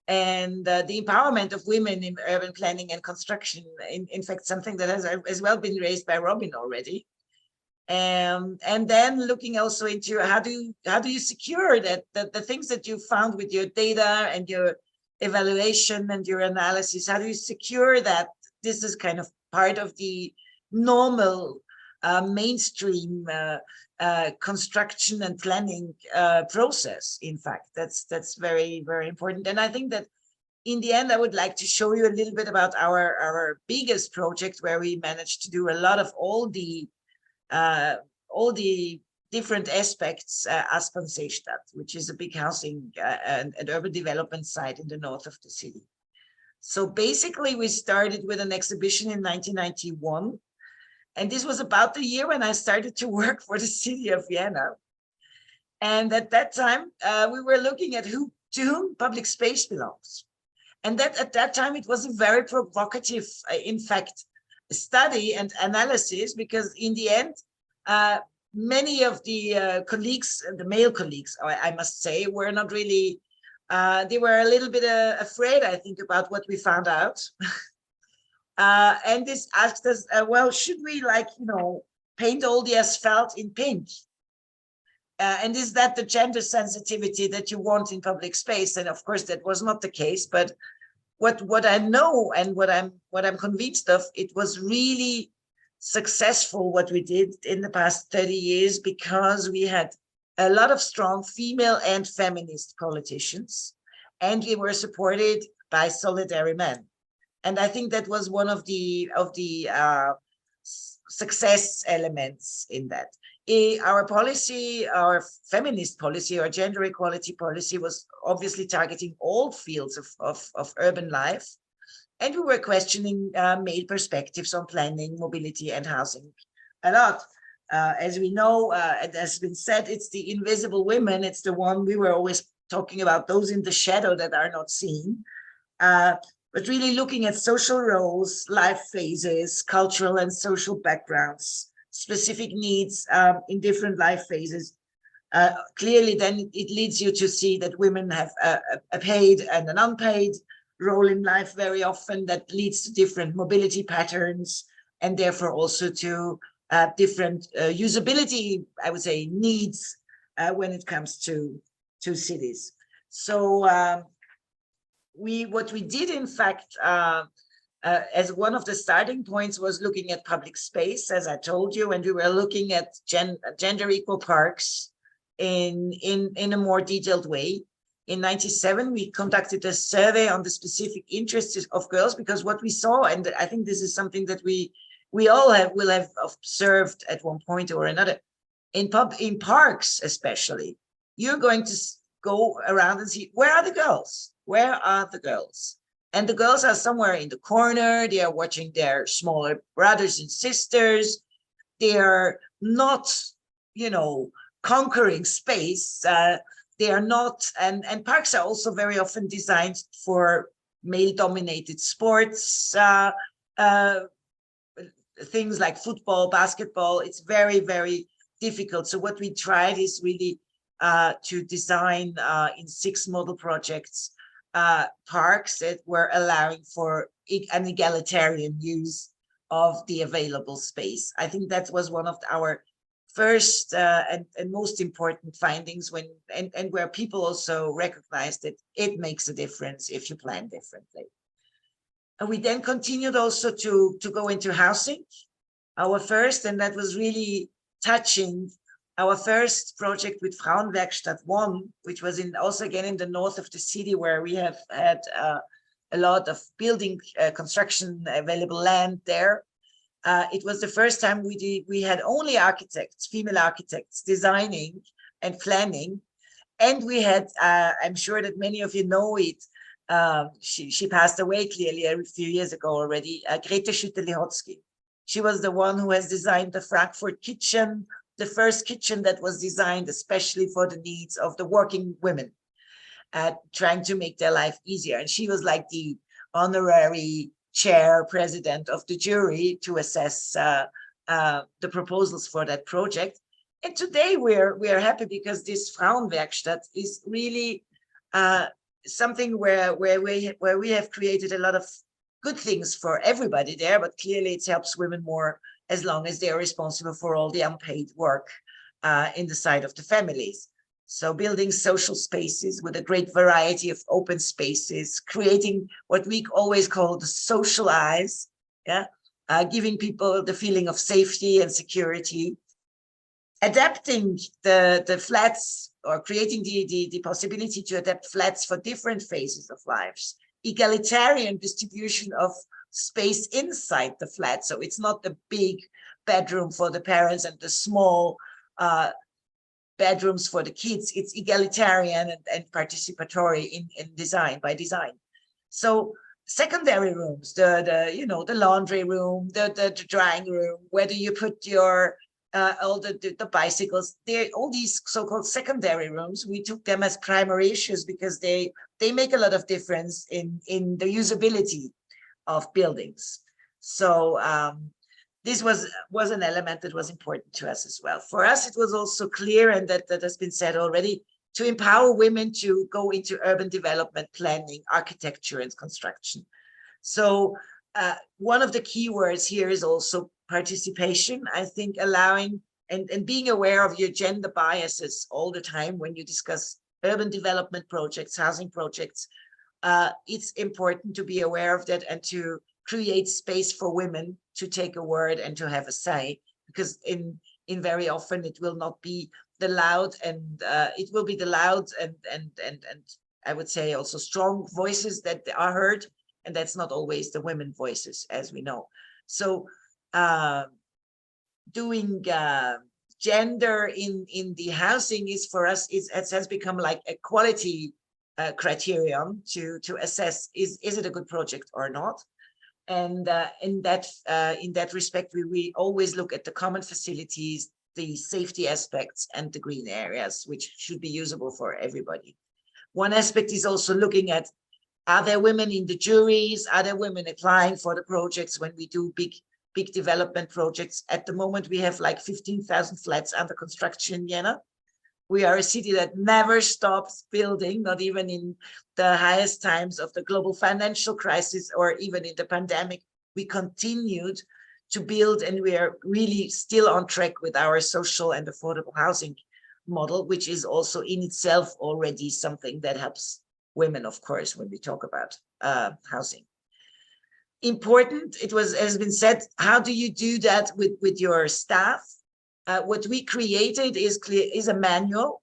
and the empowerment of women in urban planning and construction. In fact, something that has as well been raised by Robin already. And then looking also into how do you secure that the things that you found with your data and your evaluation and your analysis, how do you secure that this is kind of part of the normal mainstream construction and planning process? In fact, that's very, very important. And I think that in the end, I would like to show you a little bit about our biggest project, where we managed to do a lot of all the different aspects, Aspern-Seestadt, which is a big housing and urban development site in the north of the city. So basically, we started with an exhibition in 1991. And this was about the year when I started to work for the city of Vienna. And at that time, we were looking at to whom public space belongs. And that at that time, it was a very provocative, in fact, study and analysis, because in the end, many of the colleagues, the male colleagues, I must say, were not really, they were a little bit afraid, I think, about what we found out. And this asked us, well, should we paint all the asphalt in pink? And is that the gender sensitivity that you want in public space? And of course, that was not the case. But what I know and what I'm convinced of, it was really successful what we did in the past 30 years, because we had a lot of strong female and feminist politicians, and we were supported by solidary men. And I think that was one of the success elements in that. Our policy, our feminist policy, our gender equality policy was obviously targeting all fields of urban life. And we were questioning male perspectives on planning, mobility, and housing a lot. As we know, it has been said, it's the invisible women. It's the one we were always talking about, those in the shadow that are not seen. But really looking at social roles, life phases, cultural and social backgrounds, specific needs in different life phases. Clearly, then it leads you to see that women have a paid and an unpaid role in life very often, that leads to different mobility patterns, and therefore also to different usability, I would say, needs when it comes to cities. So what we did, in fact, as one of the starting points, was looking at public space, as I told you, and we were looking at gender equal parks in a more detailed way. In 97, we conducted a survey on the specific interests of girls, because what we saw, and I think this is something that we all will have observed at one point or another, in parks especially, you're going to go around and see, where are the girls? Where are the girls? And the girls are somewhere in the corner. They are watching their smaller brothers and sisters. They are not, conquering space. They are not, and parks are also very often designed for male-dominated sports, things like football, basketball. It's very, very difficult. So what we tried is really to design in 6 model projects parks that were allowing for an egalitarian use of the available space. I think that was one of our first and most important findings, and where people also recognized that it makes a difference if you plan differently. And we then continued also to go into housing. Our first, and that was really touching, our first project with Frauenwerkstatt 1, which was also again in the north of the city, where we have had a lot of building construction available land there. It was the first time we had only architects, female architects, designing and planning. And we had, I'm sure that many of you know it, she passed away clearly a few years ago already, Grete Schütte-Lihotzky. She was the one who has designed the Frankfurt kitchen, the first kitchen that was designed especially for the needs of the working women, trying to make their life easier. And she was like the honorary president of the jury to assess the proposals for that project. And today we are happy, because this Frauenwerkstatt is really something where we have created a lot of good things for everybody there, but clearly it helps women more, as long as they are responsible for all the unpaid work in the side of the families. So building social spaces with a great variety of open spaces, creating what we always call the social eyes, giving people the feeling of safety and security, adapting the flats, or creating the possibility to adapt flats for different phases of lives, egalitarian distribution of space inside the flat. So it's not the big bedroom for the parents and the small bedrooms for the kids. It's egalitarian and participatory in design, by design. So secondary rooms, the laundry room, the drying room, where do you put your all the bicycles, all these so-called secondary rooms, we took them as primary issues, because they make a lot of difference in the usability of buildings. So this was an element that was important to us as well. For us, it was also clear, and that has been said already, to empower women to go into urban development planning, architecture, and construction. So one of the key words here is also participation. I think allowing and being aware of your gender biases all the time when you discuss urban development projects, housing projects. It's important to be aware of that and to create space for women to take a word and to have a say, because in very often it will not be the loud and it will be the loud and I would say also strong voices that are heard, and that's not always the women voices, as we know. So doing gender in the housing is for us, it has become like a quality criterion to assess is it a good project or not. And in that respect, we always look at the common facilities, the safety aspects, and the green areas, which should be usable for everybody. One aspect is also looking at, are there women in the juries? Are there women applying for the projects when we do big development projects? At the moment, we have like 15,000 flats under construction in Vienna. We are a city that never stops building, not even in the highest times of the global financial crisis or even in the pandemic. We continued to build, and we are really still on track with our social and affordable housing model, which is also in itself already something that helps women, of course, when we talk about housing. Important, it has been said, how do you do that with your staff? What we created is a manual.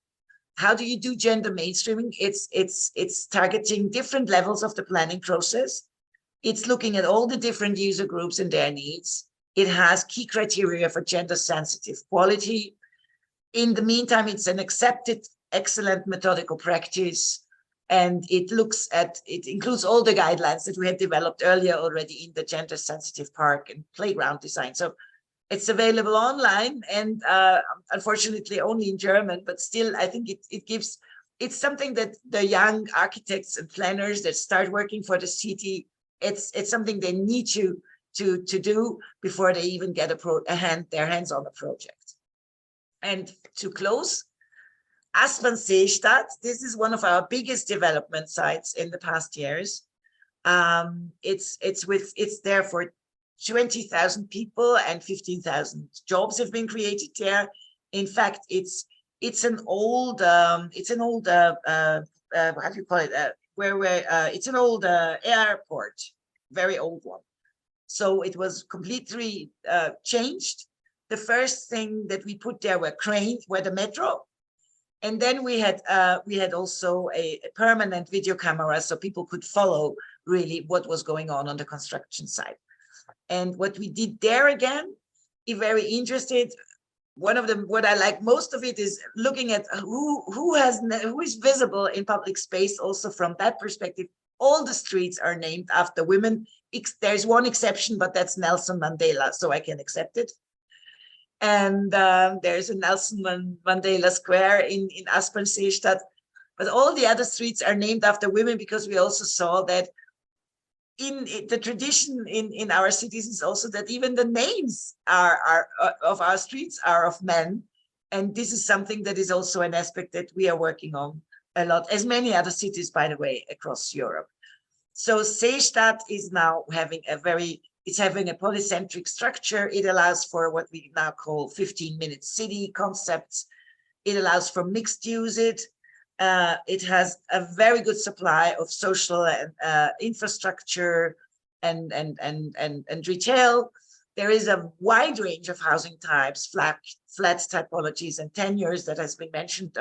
How do you do gender mainstreaming? It's targeting different levels of the planning process. It's looking at all the different user groups and their needs. It has key criteria for gender sensitive quality. In the meantime, it's an accepted, excellent methodical practice. And it includes all the guidelines that we had developed earlier already in the gender sensitive park and playground design. So it's available online and unfortunately only in German, but still I think it's something that the young architects and planners that start working for the city, it's something they need to do before they even get their hands on the project. And to close, Aspern-Seestadt, this is one of our biggest development sites in the past years. It's there for 20,000 people and 15,000 jobs have been created there. In fact, it's an old how do you call it? It's an old airport, very old one. So it was completely changed. The first thing that we put there were the metro. And then we had also a permanent video camera so people could follow really what was going on the construction site. And what we did there again, if very interested, one of them, what I like most of it is looking at who is visible in public space. Also from that perspective, all the streets are named after women. There's one exception, but that's Nelson Mandela, so I can accept it. And there's a Nelson Mandela Square in Aspern-Seestadt, but all the other streets are named after women, because we also saw that in the tradition in our cities is also that even the names of our streets are of men. And this is something that is also an aspect that we are working on a lot, as many other cities, by the way, across Europe. So Seestadt is now having it's having a polycentric structure. It allows for what we now call 15-minute city concepts. It allows for mixed use. It has a very good supply of social infrastructure and retail. There is a wide range of housing types, flats typologies and tenures that has been mentioned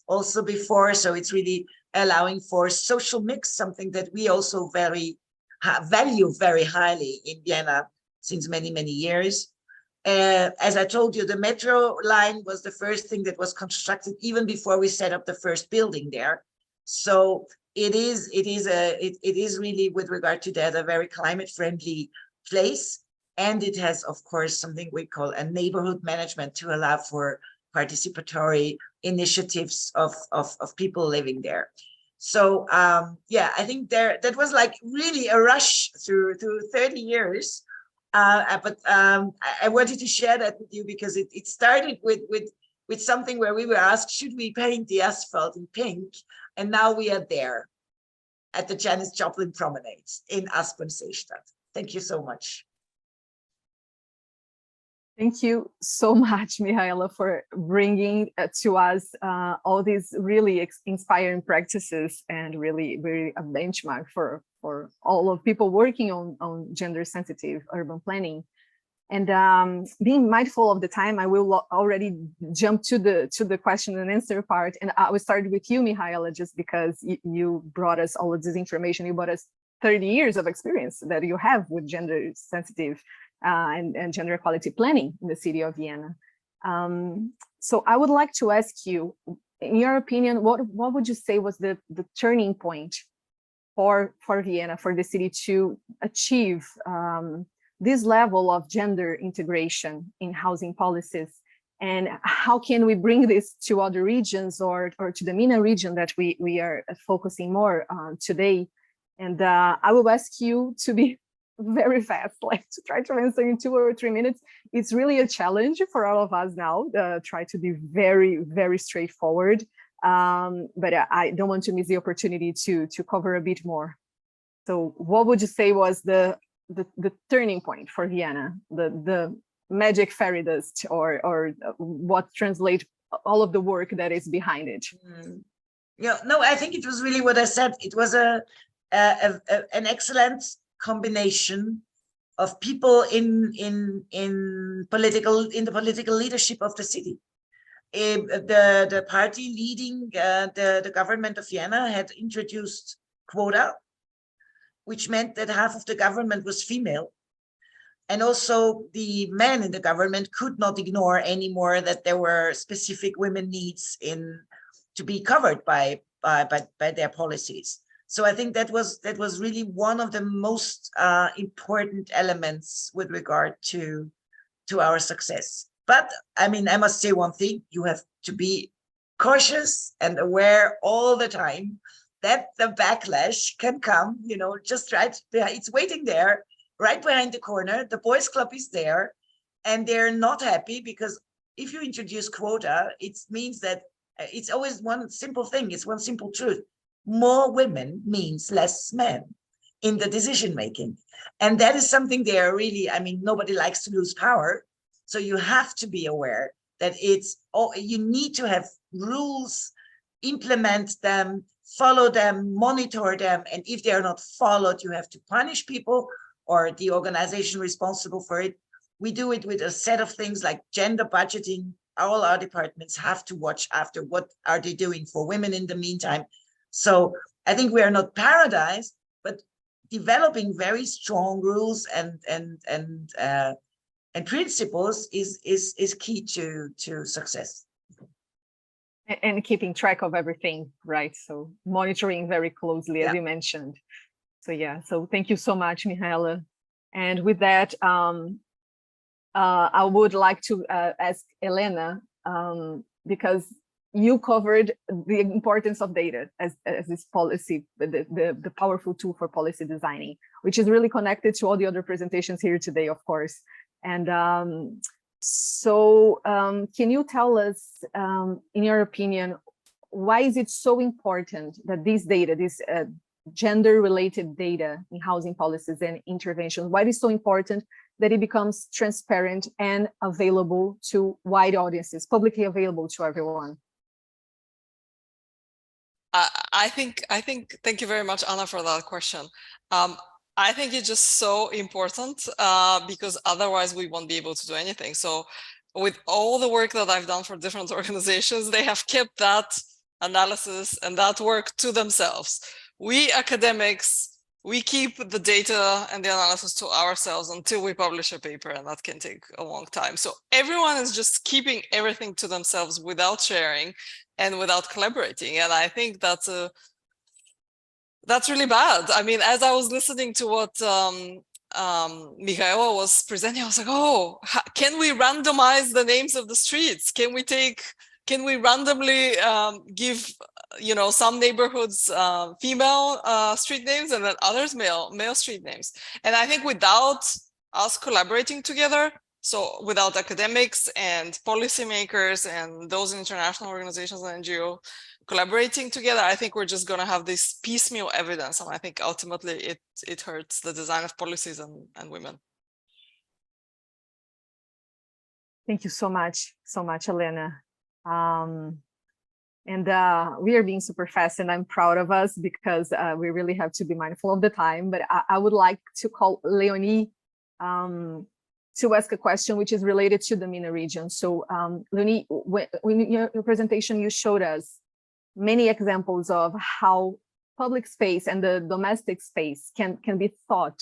also before. So it's really allowing for social mix, something that we also value very highly in Vienna since many, many years. As I told you, the metro line was the first thing that was constructed even before we set up the first building there. So it is really, with regard to that, a very climate friendly place. And it has, of course, something we call a neighborhood management to allow for participatory initiatives of people living there. So yeah, I think that was like really a rush through 30 years. But I wanted to share that with you because it started with something where we were asked, should we paint the asphalt in pink? And now we are there at the Janis Joplin Promenade in Aspern-Seestadt. Thank you so much. Thank you so much, Mihaela, for bringing to us all these really inspiring practices and really a benchmark for all of people working on gender sensitive urban planning. And being mindful of the time, I will already jump to the question and answer part. And I will start with you, Mihaela, just because you brought us all of this information. You brought us 30 years of experience that you have with gender sensitive and gender equality planning in the city of Vienna. So I would like to ask you, in your opinion, what would you say was the turning point for Vienna, for the city to achieve this level of gender integration in housing policies? And how can we bring this to other regions or to the MENA region that we are focusing more on today? And I will ask you to be very fast, like to try to answer in 2 or 3 minutes. It's really a challenge for all of us now, try to be very, very straightforward. But I don't want to miss the opportunity to cover a bit more. So what would you say was the turning point for Vienna, the magic fairy dust, or what translates all of the work that is behind it? Yeah, no, I think it was really what I said. It was an excellent combination of people in the political leadership of the city. The party leading the government of Vienna had introduced quota, which meant that half of the government was female. And also the men in the government could not ignore anymore that there were specific women needs to be covered by their policies. So I think that was really one of the most important elements with regard to our success. But I mean, I must say one thing: you have to be cautious and aware all the time that the backlash can come. You know, just right there, it's waiting there, right behind the corner. The boys' club is there, and they're not happy because if you introduce quota, it means that it's always one simple thing. It's one simple truth. More women means less men in the decision making. And that is something they are really, I mean, nobody likes to lose power. So you have to be aware that you need to have rules, implement them, follow them, monitor them. And if they are not followed, you have to punish people or the organization responsible for it. We do it with a set of things like gender budgeting. All our departments have to watch after what are they doing for women in the meantime. So I think we are not paradise, but developing very strong rules and principles is key to success. And keeping track of everything, right? So monitoring very closely, as you mentioned. So yeah, so thank you so much, Mihaela. And with that, I would like to ask Elena, because you covered the importance of data as this policy, the powerful tool for policy designing, which is really connected to all the other presentations here today, of course. And can you tell us, in your opinion, why is it so important that this data, this gender-related data in housing policies and interventions, why it is so important that it becomes transparent and available to wide audiences, publicly available to everyone? I think, thank you very much, Anna, for that question. I think it's just so important because otherwise we won't be able to do anything. So with all the work that I've done for different organizations, they have kept that analysis and that work to themselves. We academics, we keep the data and the analysis to ourselves until we publish a paper, and that can take a long time. So everyone is just keeping everything to themselves without sharing and without collaborating. And I think that's really bad. I mean, as I was listening to what Mihaela was presenting, I was like, oh, can we randomize the names of the streets? Can we randomly give, some neighborhoods female street names and then others male street names? And I think without us collaborating together, so without academics and policymakers and those international organizations and NGO collaborating together, I think we're just going to have this piecemeal evidence. And I think ultimately it hurts the design of policies and women. Thank you so much, Elena. And we are being super fast, and I'm proud of us because we really have to be mindful of the time. But I would like to call Leonie to ask a question which is related to the MENA region. So Leonie, when in your presentation, you showed us many examples of how public space and the domestic space can be thought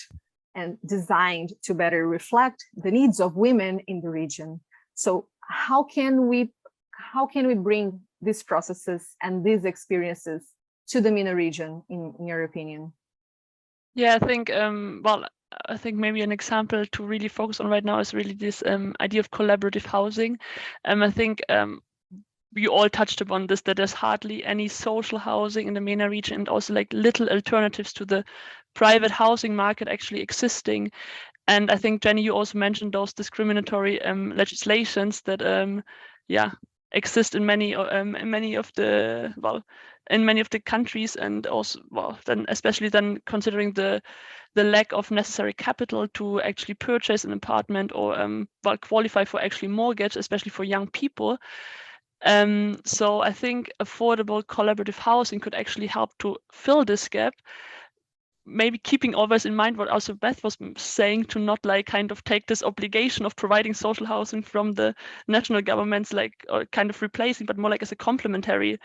and designed to better reflect the needs of women in the region. So how can we bring these processes and these experiences to the MENA region, in your opinion? Yeah, I think, well, I think maybe an example to really focus on right now is really this idea of collaborative housing. I think we all touched upon this, that there's hardly any social housing in the MENA region, and also like little alternatives to the private housing market actually existing. And I think, Jenny, you also mentioned those discriminatory legislations that exist in many of the countries, and also, well, then especially then considering the lack of necessary capital to actually purchase an apartment or qualify for actually mortgage, especially for young people. So I think affordable collaborative housing could actually help to fill this gap, maybe keeping always in mind what also Beth was saying, to not like kind of take this obligation of providing social housing from the national governments, like, or kind of replacing, but more like as a complementary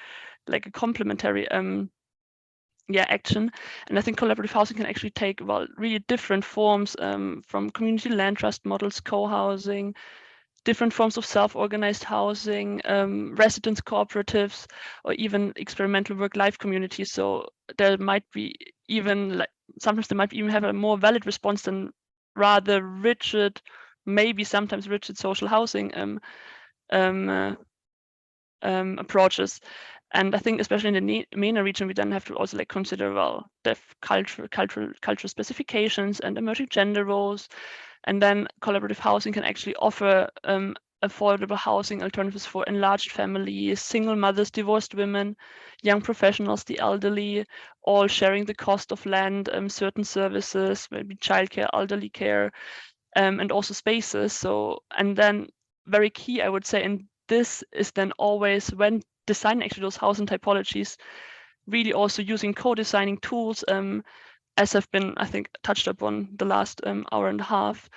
action. And I think collaborative housing can actually take, well, really different forms, from community land trust models, co-housing, different forms of self-organized housing, residence cooperatives, or even experimental work-life communities. So there might be even, like, sometimes they might even have a more valid response than rather rigid, maybe sometimes rigid social housing approaches. And I think especially in the MENA region, we then have to also like consider, well, the cultural specifications and emerging gender roles. And then collaborative housing can actually offer affordable housing alternatives for enlarged families, single mothers, divorced women, young professionals, the elderly, all sharing the cost of land, certain services, maybe childcare, elderly care, and also spaces. So, and then very key, I would say, and this is then always when designing actually those housing typologies, really also using co-designing tools, as have been, I think, touched upon the last hour and a half,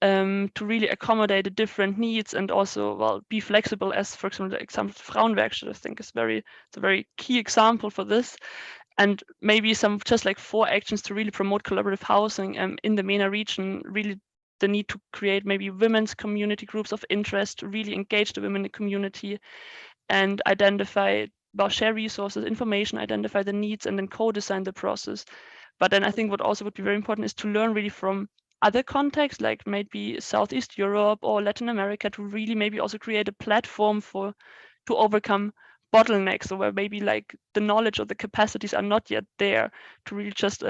to really accommodate the different needs, and also, well, be flexible, as for example the example of Frauenwerkstatt, I think is it's a very key example for this. And maybe some just like 4 actions to really promote collaborative housing in the MENA region. Really the need to create maybe women's community groups of interest, to really engage the women in the community and identify, well, share resources, information, identify the needs, and then co-design the process. But then I think what also would be very important is to learn really from other contexts, like maybe Southeast Europe or Latin America, to really maybe also create a platform to overcome bottlenecks, or where maybe like the knowledge or the capacities are not yet there, to really just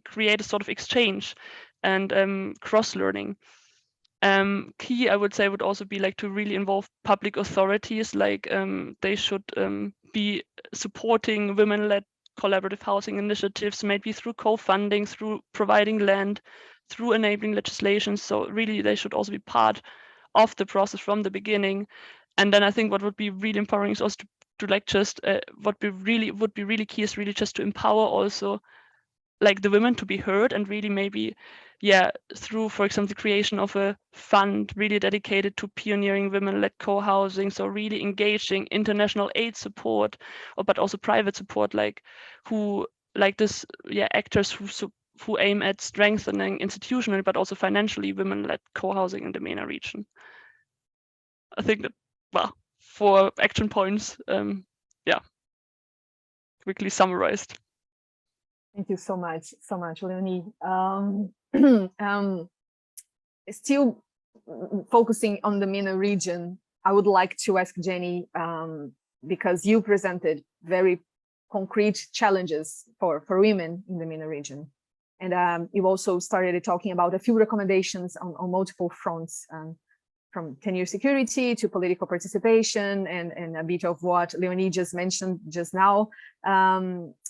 create a sort of exchange and cross-learning. Key, I would say, would also be like to really involve public authorities, like they should be supporting women-led collaborative housing initiatives, maybe through co-funding, through providing land, through enabling legislation. So really they should also be part of the process from the beginning. And then I think what would be really empowering is also to like just would be really key is really just to empower also like the women to be heard, and really maybe, yeah, through, for example, the creation of a fund really dedicated to pioneering women-led co-housing. So really engaging international aid support, but also private support, like actors who aim at strengthening institutionally, but also financially, women-led co-housing in the MENA region. I think that, well, 4 action points, quickly summarized. Thank you so much, Leonie. Still focusing on the MENA region, I would like to ask Jenny, because you presented very concrete challenges for women in the MENA region. And you also started talking about a few recommendations on multiple fronts, from tenure security to political participation, and a bit of what Leonie just mentioned just now.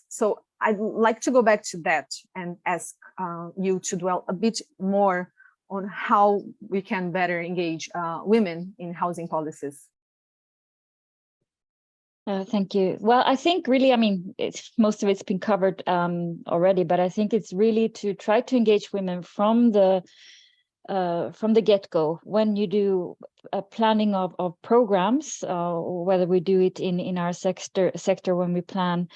So I'd like to go back to that and ask you to dwell a bit more on how we can better engage women in housing policies? Thank you. Well, I think really, I mean, most of it's been covered already, but I think it's really to try to engage women from the get-go when you do planning of programs, whether we do it in our sector when we plan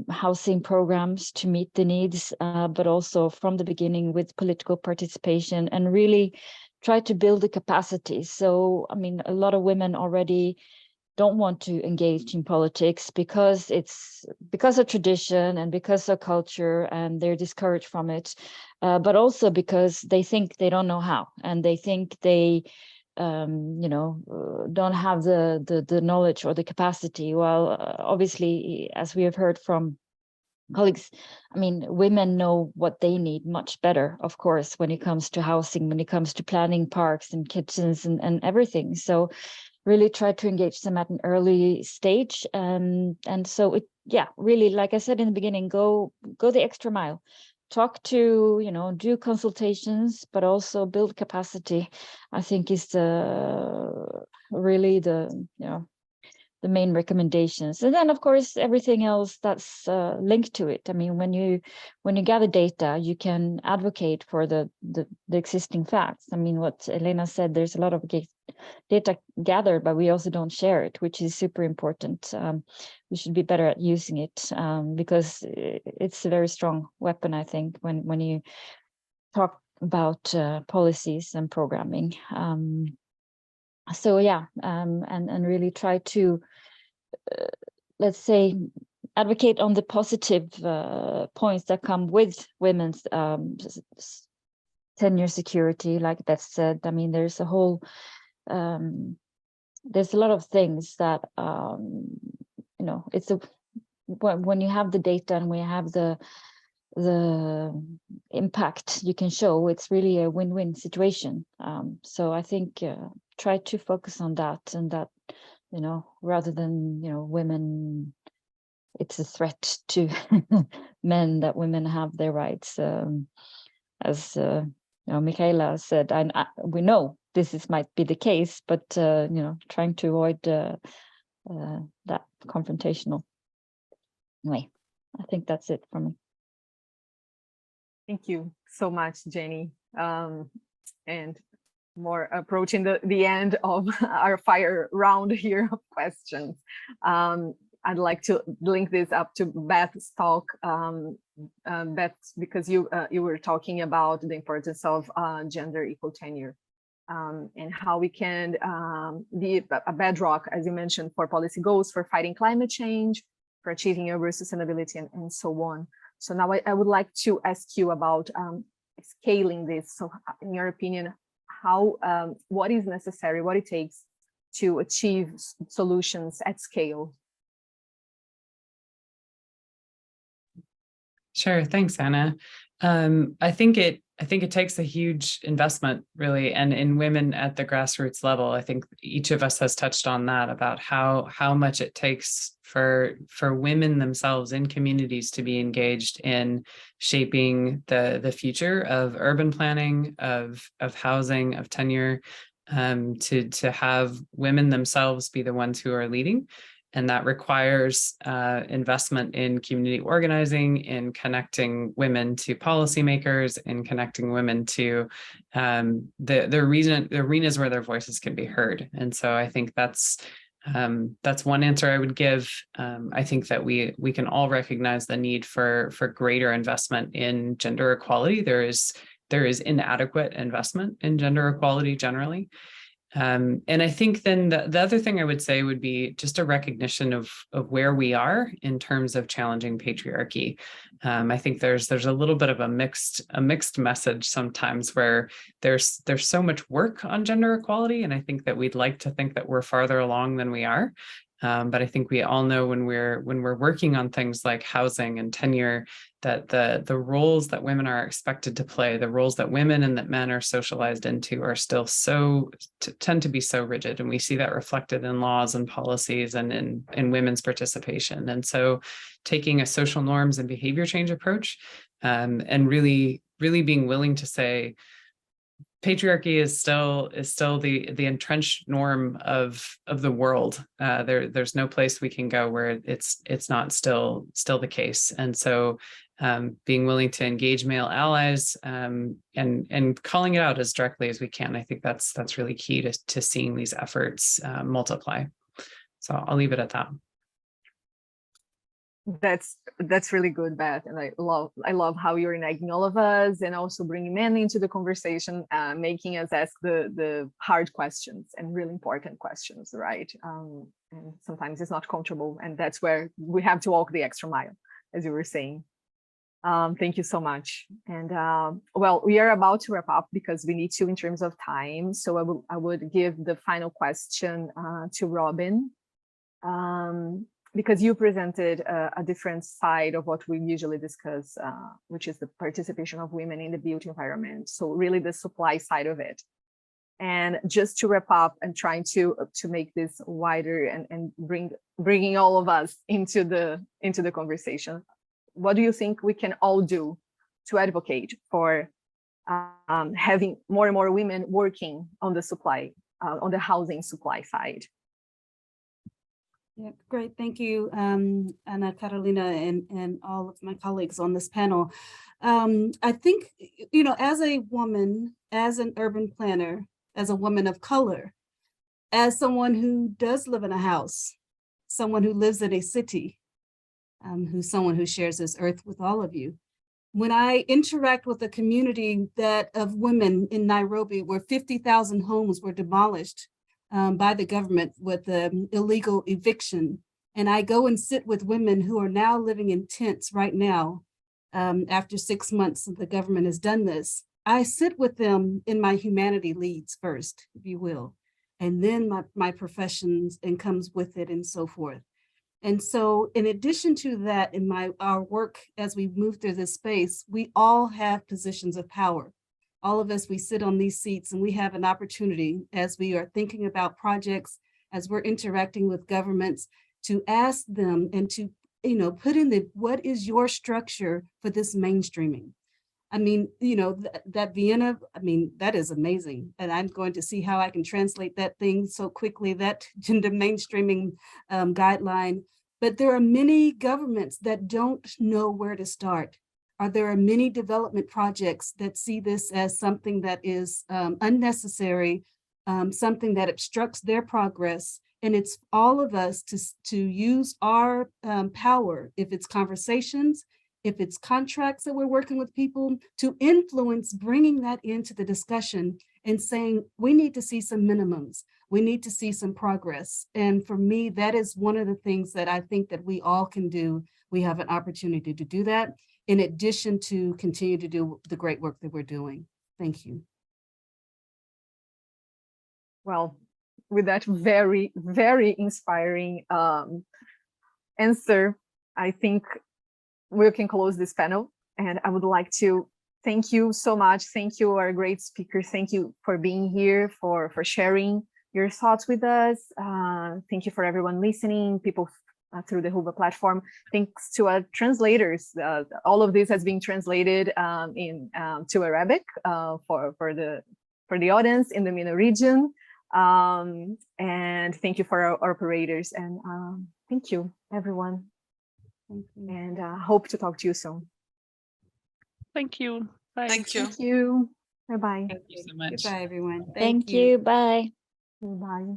housing programs to meet the needs, but also from the beginning with political participation, and really try to build the capacity. So, I mean, a lot of women already don't want to engage in politics because of tradition and because of culture, and they're discouraged from it, but also because they think they don't know how, and they think they don't have the knowledge or the capacity. Well, obviously, as we have heard from colleagues, I mean, women know what they need much better, of course, when it comes to housing, when it comes to planning parks and kitchens and everything. So really try to engage them at an early stage. And so really, like I said in the beginning, go the extra mile, talk to, do consultations, but also build capacity, I think is really the main recommendations. And then, of course, everything else that's linked to it. I mean, when you gather data, you can advocate for the existing facts. I mean, what Elena said, there's a lot of data gathered, but we also don't share it, which is super important. We should be better at using it, because it's a very strong weapon, I think, when you talk about policies and programming. And really try to, let's say, advocate on the positive points that come with women's tenure security, like that said. I mean, there's a whole, there's a lot of things that, it's when you have the data and we have the impact you can show, it's really a win-win situation. So I think try to focus on that, and that, rather than, women, it's a threat to men that women have their rights. As Michaela said, we know this might be the case, but trying to avoid that confrontational way. I think that's it for me. Thank you so much, Jenny. And more approaching the end of our fire round here of questions. I'd like to link this up to Beth's talk, Beth, because you were talking about the importance of gender equal tenure, and how we can be a bedrock, as you mentioned, for policy goals, for fighting climate change, for achieving urban sustainability, and so on. So now I would like to ask you about scaling this. So in your opinion, what is necessary, what it takes to achieve solutions at scale? Sure, thanks, Anna. I think it takes a huge investment, really, and in women at the grassroots level. I think each of us has touched on that, about how much it takes for women themselves in communities to be engaged in shaping the future of urban planning, of housing, of tenure, to have women themselves be the ones who are leading. And that requires investment in community organizing, in connecting women to policymakers, in connecting women to the arenas where their voices can be heard. And so I think that's one answer I would give. I think that we can all recognize the need for greater investment in gender equality. There is inadequate investment in gender equality generally. And I think then the other thing I would say would be just a recognition of where we are in terms of challenging patriarchy. I think there's a little bit of a mixed message sometimes, where there's so much work on gender equality, and I think that we'd like to think that we're farther along than we are. But I think we all know when we're working on things like housing and tenure, that the roles that women are expected to play, the roles that women and that men are socialized into, are still tend to be so rigid. And we see that reflected in laws and policies and in women's participation. And so taking a social norms and behavior change approach, and really really being willing to say, patriarchy is still the entrenched norm of the world. There's no place we can go where it's not still the case. And so being willing to engage male allies and calling it out as directly as we can, I think that's really key to seeing these efforts multiply. So I'll leave it at that. That's really good, Beth, and I love how you're uniting all of us and also bringing men into the conversation, making us ask the hard questions and really important questions, right? And sometimes it's not comfortable, and that's where we have to walk the extra mile, as you were saying. Thank you so much. And well, we are about to wrap up because we need to in terms of time. So I would give the final question to Robin. Because you presented a different side of what we usually discuss, which is the participation of women in the built environment. So really the supply side of it. And just to wrap up and trying to make this wider and bringing all of us into the conversation, what do you think we can all do to advocate for having more and more women working on the supply, on the housing supply side? Yeah, great. Thank you, Ana Carolina, and all of my colleagues on this panel. I think, as a woman, as an urban planner, as a woman of color, as someone who does live in a house, someone who lives in a city, who's someone who shares this earth with all of you, when I interact with a community of women in Nairobi, where 50,000 homes were demolished by the government with illegal eviction. And I go and sit with women who are now living in tents right now, after 6 months that the government has done this. I sit with them in my humanity leads first, if you will, and then my professions and comes with it and so forth. And so in addition to that, in our work as we move through this space, we all have positions of power. All of us, we sit on these seats and we have an opportunity as we are thinking about projects, as we're interacting with governments, to ask them and to, put in what is your structure for this mainstreaming? I mean, that Vienna, that is amazing. And I'm going to see how I can translate that thing so quickly, that gender mainstreaming guideline. But there are many governments that don't know where to start. There are many development projects that see this as something that is unnecessary, something that obstructs their progress. And it's all of us to use our power, if it's conversations, if it's contracts that we're working with people, to influence bringing that into the discussion and saying, we need to see some minimums. We need to see some progress. And for me, that is one of the things that I think that we all can do. We have an opportunity to do that, in addition to continue to do the great work that we're doing. Thank you. Well, with that very, very inspiring answer, I think we can close this panel. And I would like to thank you so much. Thank you, our great speakers. Thank you for being here, for sharing your thoughts with us. Thank you for everyone listening, people through the Huba platform. Thanks to our translators. All of this has been translated to Arabic for the audience in the MENA region. And thank you for our operators. And thank you, everyone. Thank you. And hope to talk to you soon. Thank you. Bye. Thank you. Thank you. Bye-bye. Thank you so much. Goodbye, everyone. Thank you. Bye. Bye.